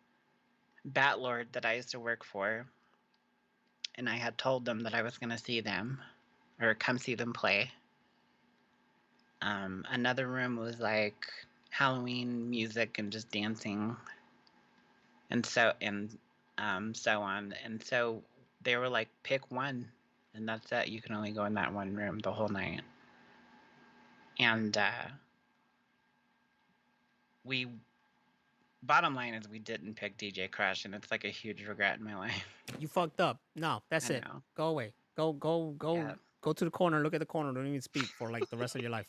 Batlord, that I used to work for, and I had told them that I was going to see them or come see them play. Another room was like Halloween music and just dancing, and so on. And so they were like, pick one, and that's it. You can only go in that one room the whole night. And we bottom line is we didn't pick DJ Crush, and it's like a huge regret in my life. You fucked up. No, that's I it. know. Go away. Yeah. Go to the corner. Look at the corner. Don't even speak for like the rest of your life.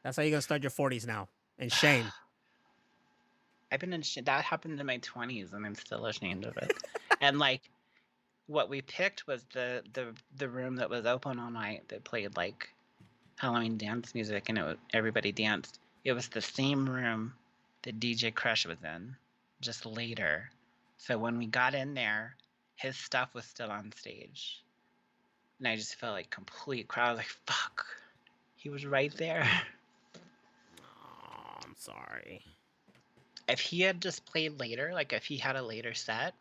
That's how you're gonna start your 40s now. And shame. I've been in that happened in my 20s, and I'm still ashamed of it. And like what we picked was the room that was open all night that played like Halloween dance music, and everybody danced. It was the same room that DJ Crush was in, just later. So when we got in there, his stuff was still on stage, and I just felt like complete crowd. I was like, "Fuck, he was right there." Oh, I'm sorry. If he had just played later, like if he had a later set,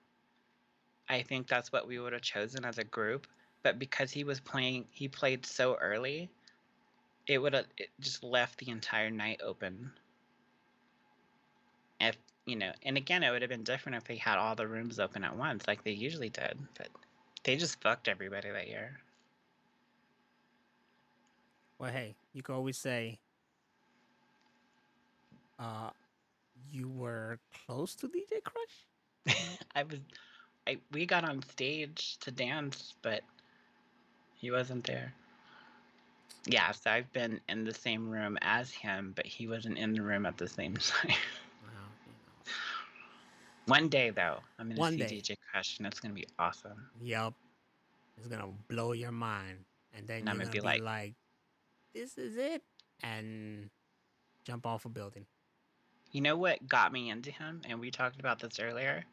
I think that's what we would have chosen as a group. But because he played so early, it just left the entire night open. If and again, it would have been different if they had all the rooms open at once, like they usually did. But they just fucked everybody that year. Well, hey, you can always say, uh, you were close to DJ Crush. We got on stage to dance, but he wasn't there. Yeah, so I've been in the same room as him, but he wasn't in the room at the same time. Well, One day, though, I'm going to one see day, DJ Crush, and it's going to be awesome. yup, it's gonna blow your mind, and then And I'm you're going to gonna be be like, like, "This is it," and jump off a building. you know what got me into him? And we talked about this earlier.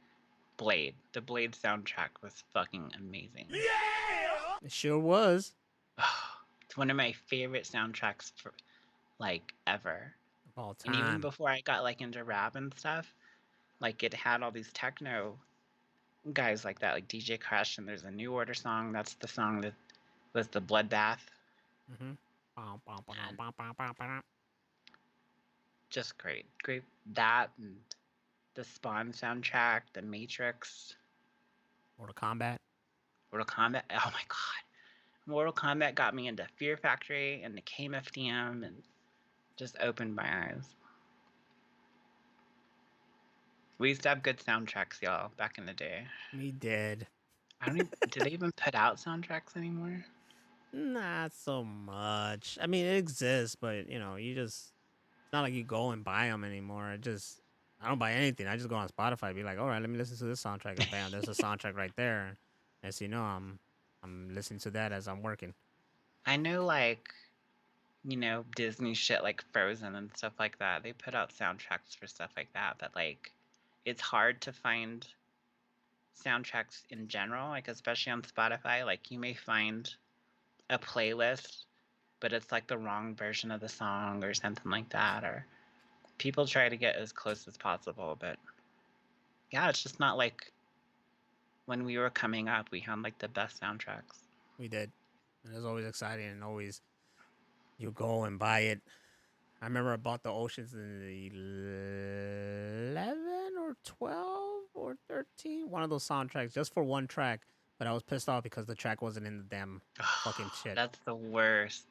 Blade. The Blade soundtrack was fucking amazing. It sure was. It's one of my favorite soundtracks for like ever. Of all And even time. before I got like into rap and stuff, like it had all these techno guys like that, like DJ Crush, and there's a New Order song. That's the song that was the Bloodbath. Mm-hmm. And just great. Great. That and the Spawn soundtrack, The Matrix, Mortal Kombat. Mortal Kombat. Oh my god. Mortal Kombat got me into Fear Factory and the KMFDM and just opened my eyes. We used to have good soundtracks, y'all, back in the day. We did. I don't even, do they even put out soundtracks anymore? Not so much. I mean, it exists, but it's not like you go and buy them anymore. I don't buy anything. I just go on Spotify, be like, all right, let me listen to this soundtrack, and bam, there's a soundtrack right there. As you know, I'm listening to that as I'm working. I know, like, Disney shit like Frozen and stuff like that. They put out soundtracks for stuff like that, but like, it's hard to find soundtracks in general, like, especially on Spotify. Like, you may find a playlist, but it's like the wrong version of the song or something like that, or people try to get as close as possible, but yeah, it's just not like when we were coming up, we had like the best soundtracks. We did, and it was always exciting, and always you go and buy it. I remember I bought the Oceans in the 11 or 12 or 13, one of those soundtracks, just for one track. But I was pissed off because the track wasn't in the damn fucking shit. That's the worst.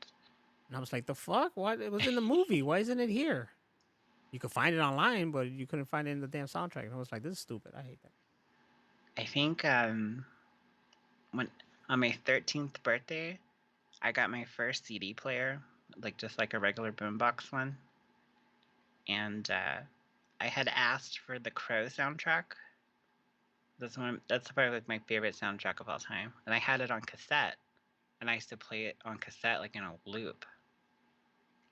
And I was like, the fuck? What? It was in the movie. Why isn't it here? You could find it online, but you couldn't find it in the damn soundtrack. And I was like, this is stupid. I hate that. I think when on my 13th birthday, I got my first CD player, like just like a regular boombox one, and I had asked for the Crow soundtrack. That's probably like my favorite soundtrack of all time, and I had it on cassette, and I used to play it on cassette like in a loop.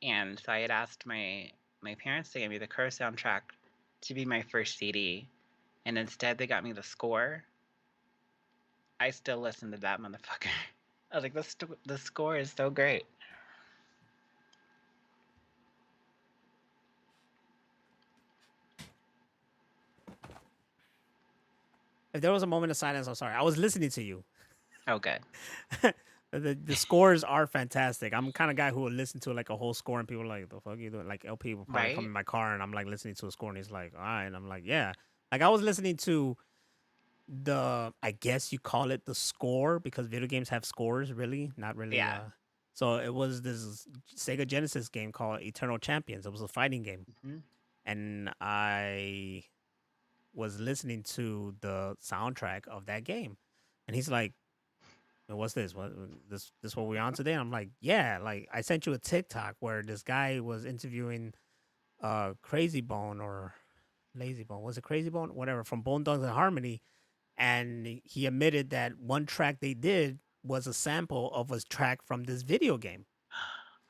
And so I had asked my parents to give me the Crow soundtrack to be my first CD, and instead they got me the score. I still listen to that motherfucker. I was like, the score is so great. If there was a moment of silence, I'm sorry. I was listening to you. Oh, good. The scores are fantastic. I'm the kind of guy who will listen to like a whole score and people are like, the fuck you doing? Like LP will probably come Right? in my car and I'm like listening to a score and he's like, all right. And I'm like, yeah. Like I was listening to I guess you call it the score because video games have scores, really, not really. Yeah. So it was this Sega Genesis game called Eternal Champions. It was a fighting game, Hmm. and I was listening to the soundtrack of that game, and he's like, "What's this? What this what we're on today?" And I'm like, "Yeah." Like I sent you a TikTok where this guy was interviewing Crazy Bone or Lazy Bone. Was it Crazy Bone? Whatever, from Bone Thugs and Harmony, and he admitted that one track they did was a sample of a track from this video game.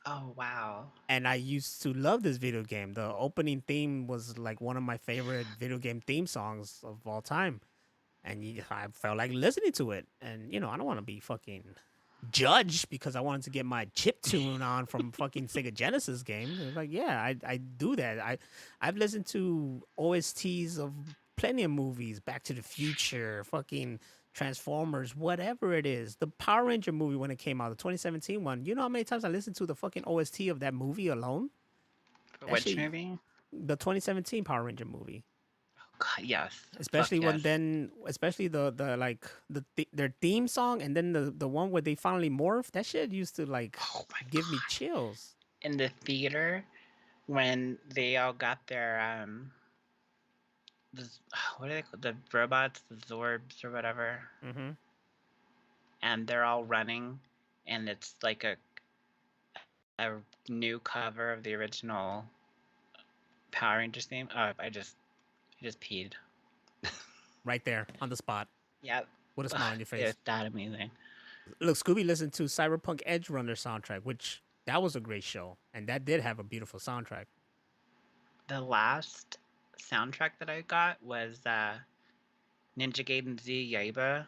Oh wow. And I used to love this video game. The opening theme was like one of my favorite video game theme songs of all time. And I felt like listening to it. And I don't want to be fucking judged because I wanted to get my chip tune on from fucking Sega Genesis game. It's like, yeah, I do that. I've listened to OSTs of plenty of movies, Back to the Future, fucking Transformers, whatever it is. The Power Ranger movie when it came out, the 2017 one. You know how many times I listened to the fucking OST of that movie alone? That Which shit, movie? the 2017 Power Ranger movie. God, yes. Fuck Especially yes. especially their theme song, and then the one where they finally morph. That shit used to like Oh my give me God. chills. In the theater when they all got their what are they called? The robots, the Zorbs or whatever, Mm-hmm. and they're all running, and it's like a new cover of the original Power Rangers theme. Oh, I just peed. Right there on the spot Yeah, with a smile on your face. it's that amazing. Look, Scooby listened to Cyberpunk Edge Runner soundtrack, which that was a great show, and that did have a beautiful soundtrack. The last soundtrack that I got was Ninja Gaiden Z Yaiba.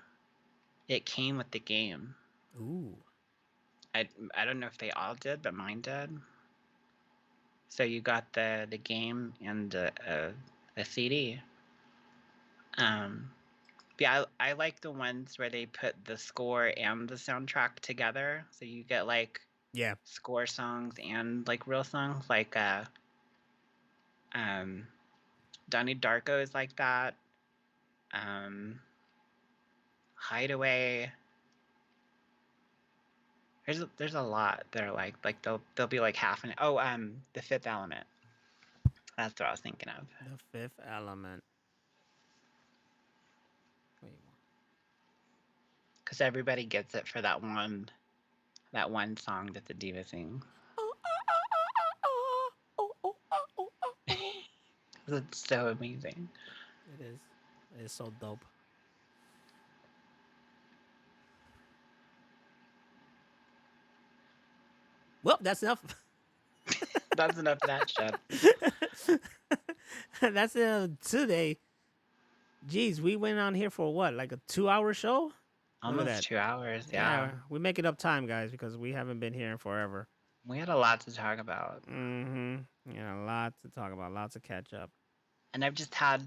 It came with the game. Ooh. I don't know if they all did, but mine did. So you got the game and a CD. Yeah, I like the ones where they put the score and the soundtrack together, so you get like Yeah. score songs and like real songs, like Donnie Darko is like that. Hideaway. There's a lot that are like they'll be like half an The Fifth Element. That's what I was thinking of. The Fifth Element. Wait. Because everybody gets it for that one song that the diva sings. It's so amazing. It is. It is so dope. Well, that's enough. That's enough of that shit. That's today. Jeez, we went on here for what, like a 2-hour show? Almost 2 hours, yeah. We're making up time, guys, because we haven't been here in forever. We had a lot to talk about. Mm-hmm. Yeah, a lot to talk about, lots to catch up. And I've just had,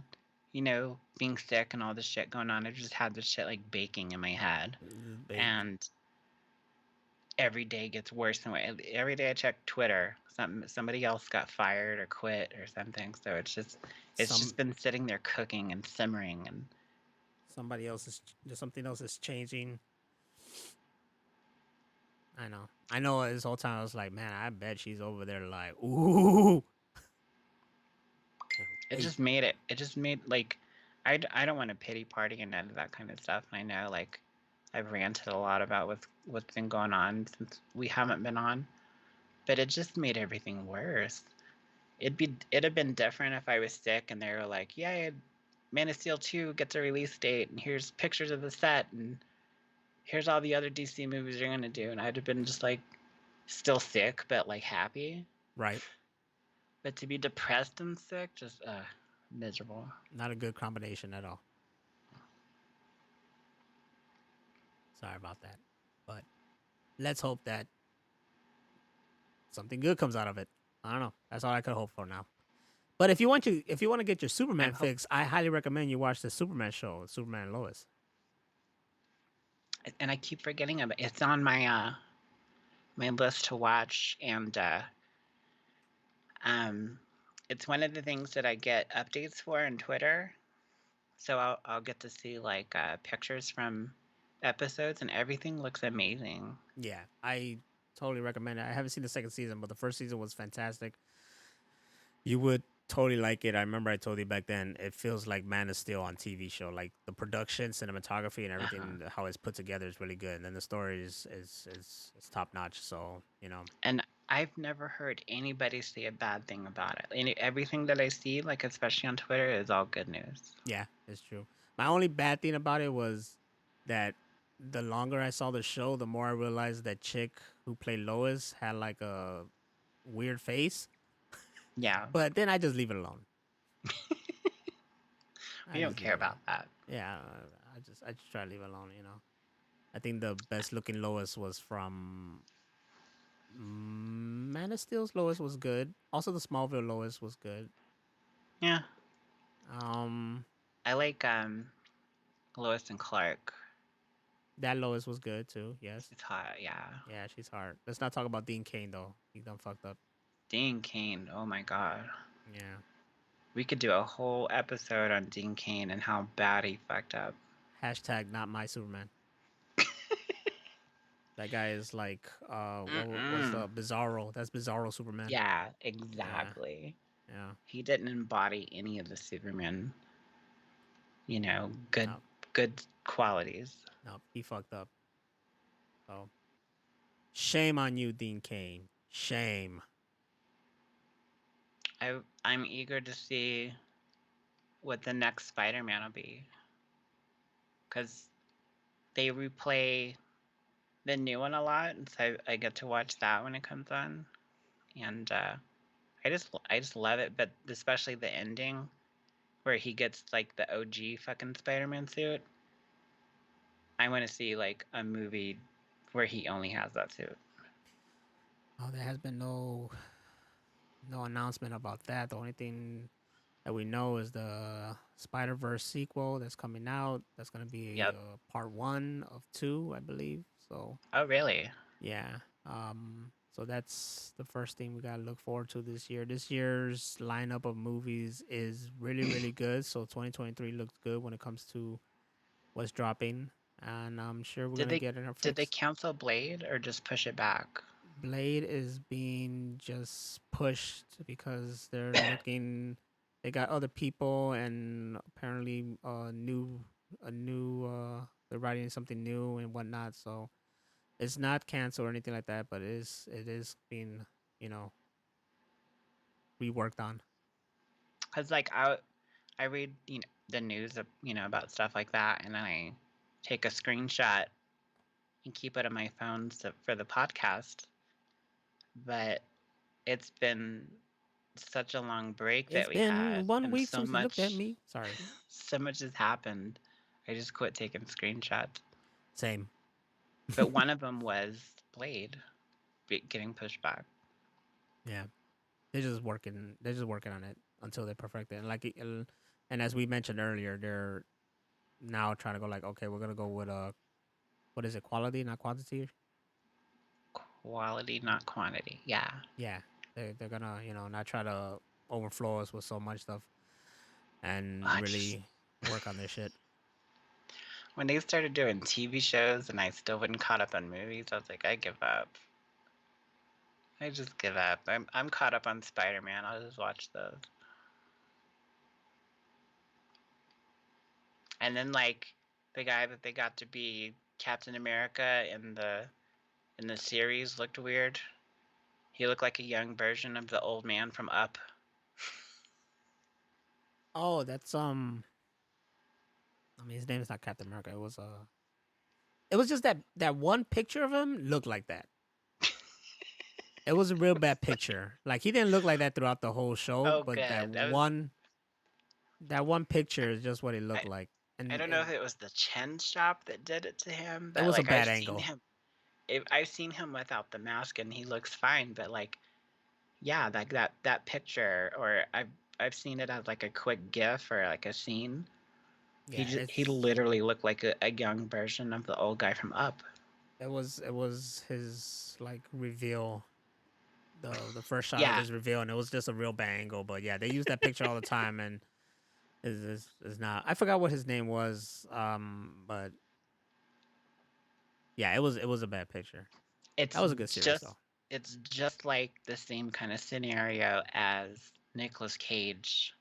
being sick and all this shit going on, I've just had this shit like baking in my head. And every day gets worse and worse. Every day I check Twitter, somebody else got fired or quit or something. So it's just been sitting there cooking and simmering, and something else is changing. I know this whole time I was like, man, I bet she's over there like, ooh. It just made like, I don't want to pity party and none of that kind of stuff. And I know like I've ranted a lot about what's been going on since we haven't been on, but it just made everything worse. It'd have been different if I was sick and they were like, yeah, Man of Steel 2 gets a release date, and here's pictures of the set, and here's all the other DC movies you're gonna do, and I'd have been just like still sick but like happy. Right. But to be depressed and sick, just miserable. Not a good combination at all. Sorry about that. But let's hope that something good comes out of it. I don't know. That's all I could hope for now. But if you want to get your Superman fix, I highly recommend you watch the Superman show, Superman and Lois. And I keep forgetting about it. It's on my my list to watch, and it's one of the things that I get updates for on Twitter. So I'll get to see like pictures from episodes, and everything looks amazing. Yeah, I totally recommend it. I haven't seen the second season, but the first season was fantastic. You would totally like it. I remember I told you back then, it feels like Man of Steel on TV show. Like the production, cinematography, and everything, how it's put together is really good. And then the story is top notch. So, And I've never heard anybody say a bad thing about it. Everything that I see, like especially on Twitter, is all good news. Yeah, it's true. My only bad thing about it was that the longer I saw the show, the more I realized that chick who played Lois had like a weird face. Yeah, But then I just leave it alone. we I don't just leave care it alone. about that. Yeah, I just try to leave it alone. I think the best looking Lois was from Man of Steel's Lois was good. Also, the Smallville Lois was good. Yeah, Um, I like Lois and Clark. that Lois was good too. Yes. She's hot. Yeah, Yeah, she's hard. Let's not talk about Dean Kane though. He done fucked up. Dean Cain. Oh my god, Yeah. we could do a whole episode on Dean Cain and how bad he fucked up. Hashtag not my Superman. That guy is like what's Mm-mm. the Bizarro? That's Bizarro Superman. Yeah, Yeah. exactly. Yeah. He didn't embody any of the Superman, good No. good qualities. No. He fucked up. So shame on you, Dean Kane. Shame. I'm eager to see what the next Spider-Man will be, because they replay the new one a lot, and so I get to watch that when it comes on, and I just love it, but especially the ending where he gets like the OG fucking Spider-Man suit. I want to see like a movie where he only has that suit. Oh, there has been no announcement about that. The only thing that we know is the Spider Verse sequel that's coming out. That's gonna be Yep. part 1 of 2, I believe. So Oh, really? yeah. So that's the first thing we gotta look forward to this year. This year's lineup of movies is really, really good. So 2023 looks good when it comes to what's dropping. And I'm sure we're Did gonna they get in our did they fix. cancel Blade or just push it back? Blade is being just pushed because they're looking. They got other people, and apparently, they're writing something new and whatnot. So it's not canceled or anything like that, but it is being, you know, reworked on. Cause like I read the news about stuff like that, and then I take a screenshot and keep it on my phone for the podcast. But it's been such a long break It's that we been had, one and week since you looked at me. Sorry. so much has happened. I just quit taking screenshots. Same. But one of them was Blade getting pushed back. Yeah, they're just working on it until they perfect it. And and as we mentioned earlier, they're now trying to go like, okay, we're gonna go with what is it, quality, not quantity? Quality, not quantity. Yeah. Yeah, they're gonna not try to overflow us with so much stuff and I just really work on their shit. when they started doing TV shows and I still wasn't caught up on movies, I was like, I give up. I just give up. I'm caught up on Spider-Man. I'll just watch those. And then like the guy that they got to be Captain America in the series looked weird. He looked like a young version of the old man from Up. Oh, that's I mean, his name is not Captain America. It was just that one picture of him looked like that. It was a real bad picture. Like he didn't look like that throughout the whole show, Oh, but that good. one picture is just what he I looked like, I and don't know if it was the chin shop that did it to him, it but was a like bad angle. I've seen him without the mask and he looks fine, but like yeah, like that picture, or I've seen it as like a quick GIF or like a scene. Yeah, He literally looked like a young version of the old guy from Up. it was his like reveal, the first shot of Yeah, his reveal, and it was just a real bad angle. But yeah, they use that picture all the time, and is not. I forgot what his name was. But yeah, it was a bad picture. That it's was a good series just though. it's just like the same kind of scenario as Nicolas Cage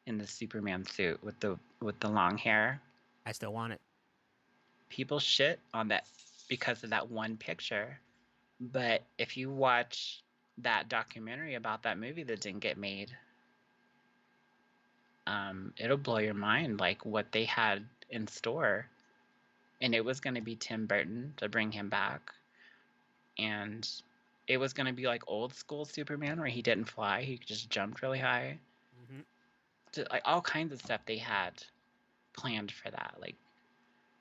in the Superman suit with the long hair. I still want it. People shit on that because of that one picture. But if you watch that documentary about that movie that didn't get made. It'll blow your mind, like what they had in store. And it was going to be Tim Burton to bring him back. And it was going to be like old school Superman where he didn't fly, he just jumped really high. Mm-hmm. Like all kinds of stuff they had planned for that. Like,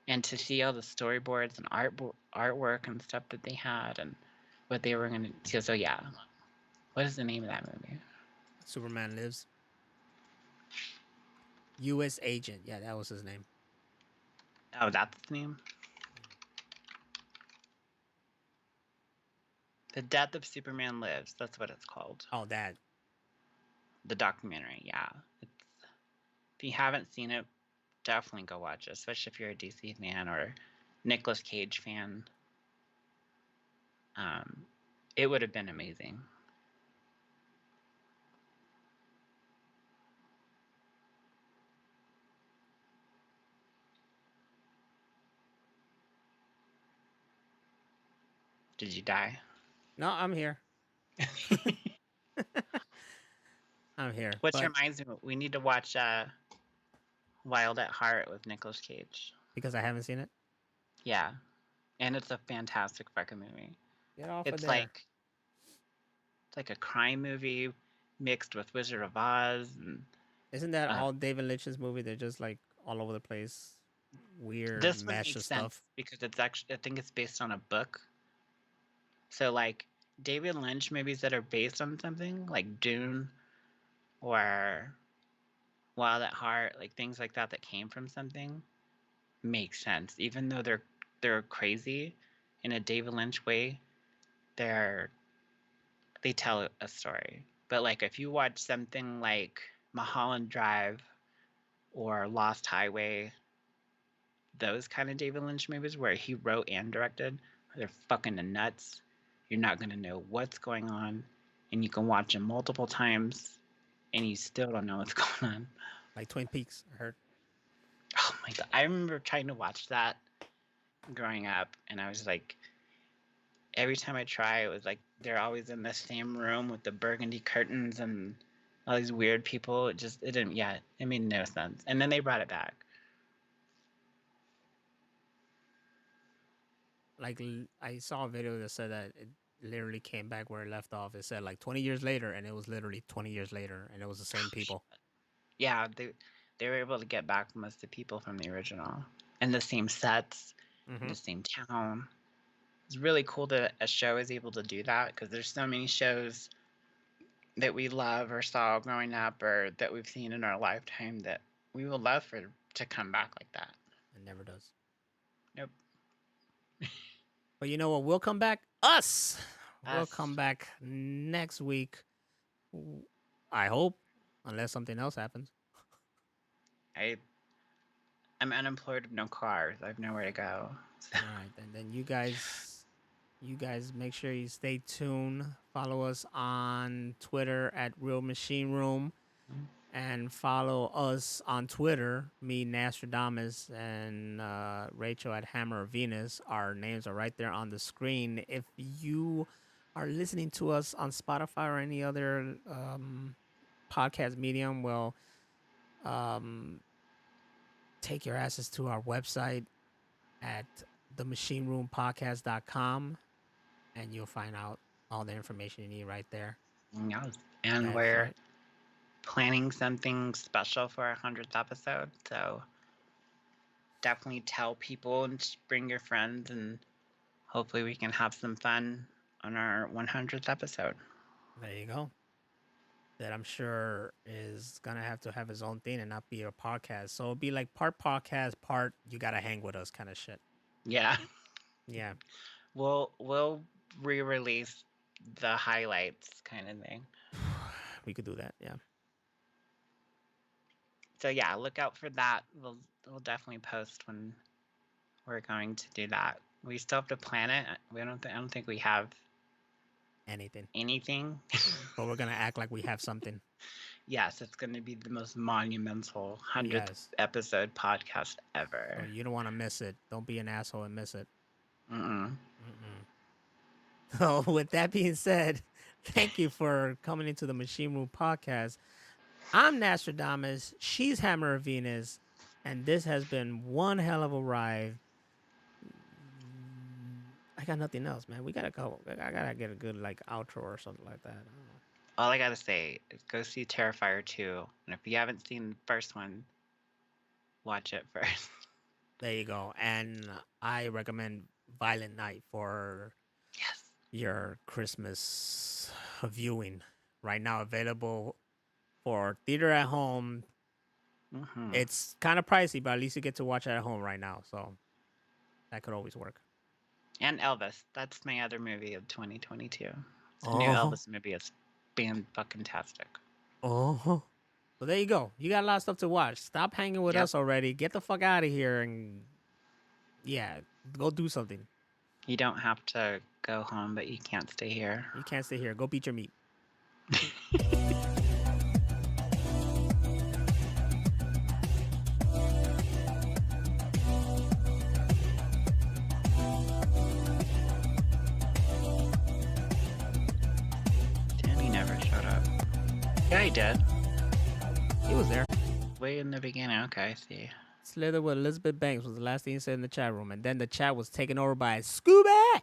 and to see all the storyboards and artwork and stuff that they had and what they were going to. So, yeah. What is the name of that movie? Superman Lives. U.S. Agent. Yeah, that was his name. Oh, that's the name? The Death of Superman Lives. That's what it's called. Oh, that. The documentary, yeah. If you haven't seen it, definitely go watch it, especially if you're a DC fan or Nicolas Cage fan. It would have been amazing. Did you die? No, I'm here. I'm here. Which reminds me, we need to watch Wild at Heart with Nicolas Cage. Because I haven't seen it? Yeah. And it's a fantastic fucking movie. Get off It's of there. It's like a crime movie mixed with Wizard of Oz. And, isn't that all David Lynch's movie? They're just like all over the place. Weird this mesh of stuff. Because it's actually, I think it's based on a book. So like David Lynch movies that are based on something like Dune or Wild at Heart, like things like that came from something, makes sense. Even though they're crazy in a David Lynch way, they tell a story. But like if you watch something like Mulholland Drive or Lost Highway, those kind of David Lynch movies where he wrote and directed, they're fucking nuts. You're not going to know what's going on, and you can watch them multiple times, and you still don't know what's going on. Like Twin Peaks, I heard. Oh my God. I remember trying to watch that growing up, and I was like, every time I try, it was like they're always in the same room with the burgundy curtains and all these weird people. It made no sense. And then they brought it back. Like I saw a video that said that it literally came back where it left off. It said like 20 years later, and it was literally 20 years later, and it was the same people. Yeah, they were able to get back most of the people from the original and the same sets, the same town. It's really cool that a show is able to do that because there's so many shows that we love or saw growing up or that we've seen in our lifetime that we would love for to come back like that. It never does. Nope. But you know what? We'll come back. Us. We'll come back next week. I hope, unless something else happens. I'm unemployed with no cars. I have nowhere to go. All right, and then you guys make sure you stay tuned. Follow us on Twitter at Real Machine Room. And follow us on Twitter, me, Nostradamus, and Rachel at Hammer of Venus. Our names are right there on the screen. If you are listening to us on Spotify or any other podcast medium, well, take your asses to our website at themachineroompodcast.com, and you'll find out all the information you need right there. Yes. And we're planning something special for our 100th episode, so definitely tell people and bring your friends, and hopefully we can have some fun on our 100th episode. There you go. That I'm sure is gonna have to have his own thing and not be a podcast. So it'll be like part podcast, part you gotta hang with us kind of shit. Yeah. Yeah. We'll re-release the highlights kind of thing. We could do that, yeah. So yeah, look out for that. We'll definitely post when we're going to do that. We still have to plan it. I don't think we have anything. But we're gonna act like we have something. Yes, it's going to be the most monumental 100th episode podcast ever. Oh, you don't want to miss it. Don't be an asshole and miss it. So with that being said, Thank you for coming into the Machine Room Podcast. I'm Nostradamus. She's Hammer of Venus. And this has been one hell of a ride. I got nothing else, man. We gotta go. I gotta get a good like outro or something like that. I don't know. All I gotta say is go see Terrifier 2. And if you haven't seen the first one, watch it first. There you go. And I recommend Violent Night for Yes. your Christmas viewing. Right now available for theater at home. Mm-hmm. It's kind of pricey, but at least you get to watch it at home right now. So that could always work. And Elvis. That's my other movie of 2022. The Oh. new Elvis movie is fan-fucking-tastic. Oh. So there you go. You got a lot of stuff to watch. Stop hanging with Yep. us already. Get the fuck out of here and yeah, go do something. You don't have to go home, but you can't stay here. You can't stay here. Go beat your meat. Danny never showed up. Yeah, he did. He was there. Way in the beginning. Okay, I see. Slither with Elizabeth Banks was the last thing he said in the chat room. And then the chat was taken over by Scooby.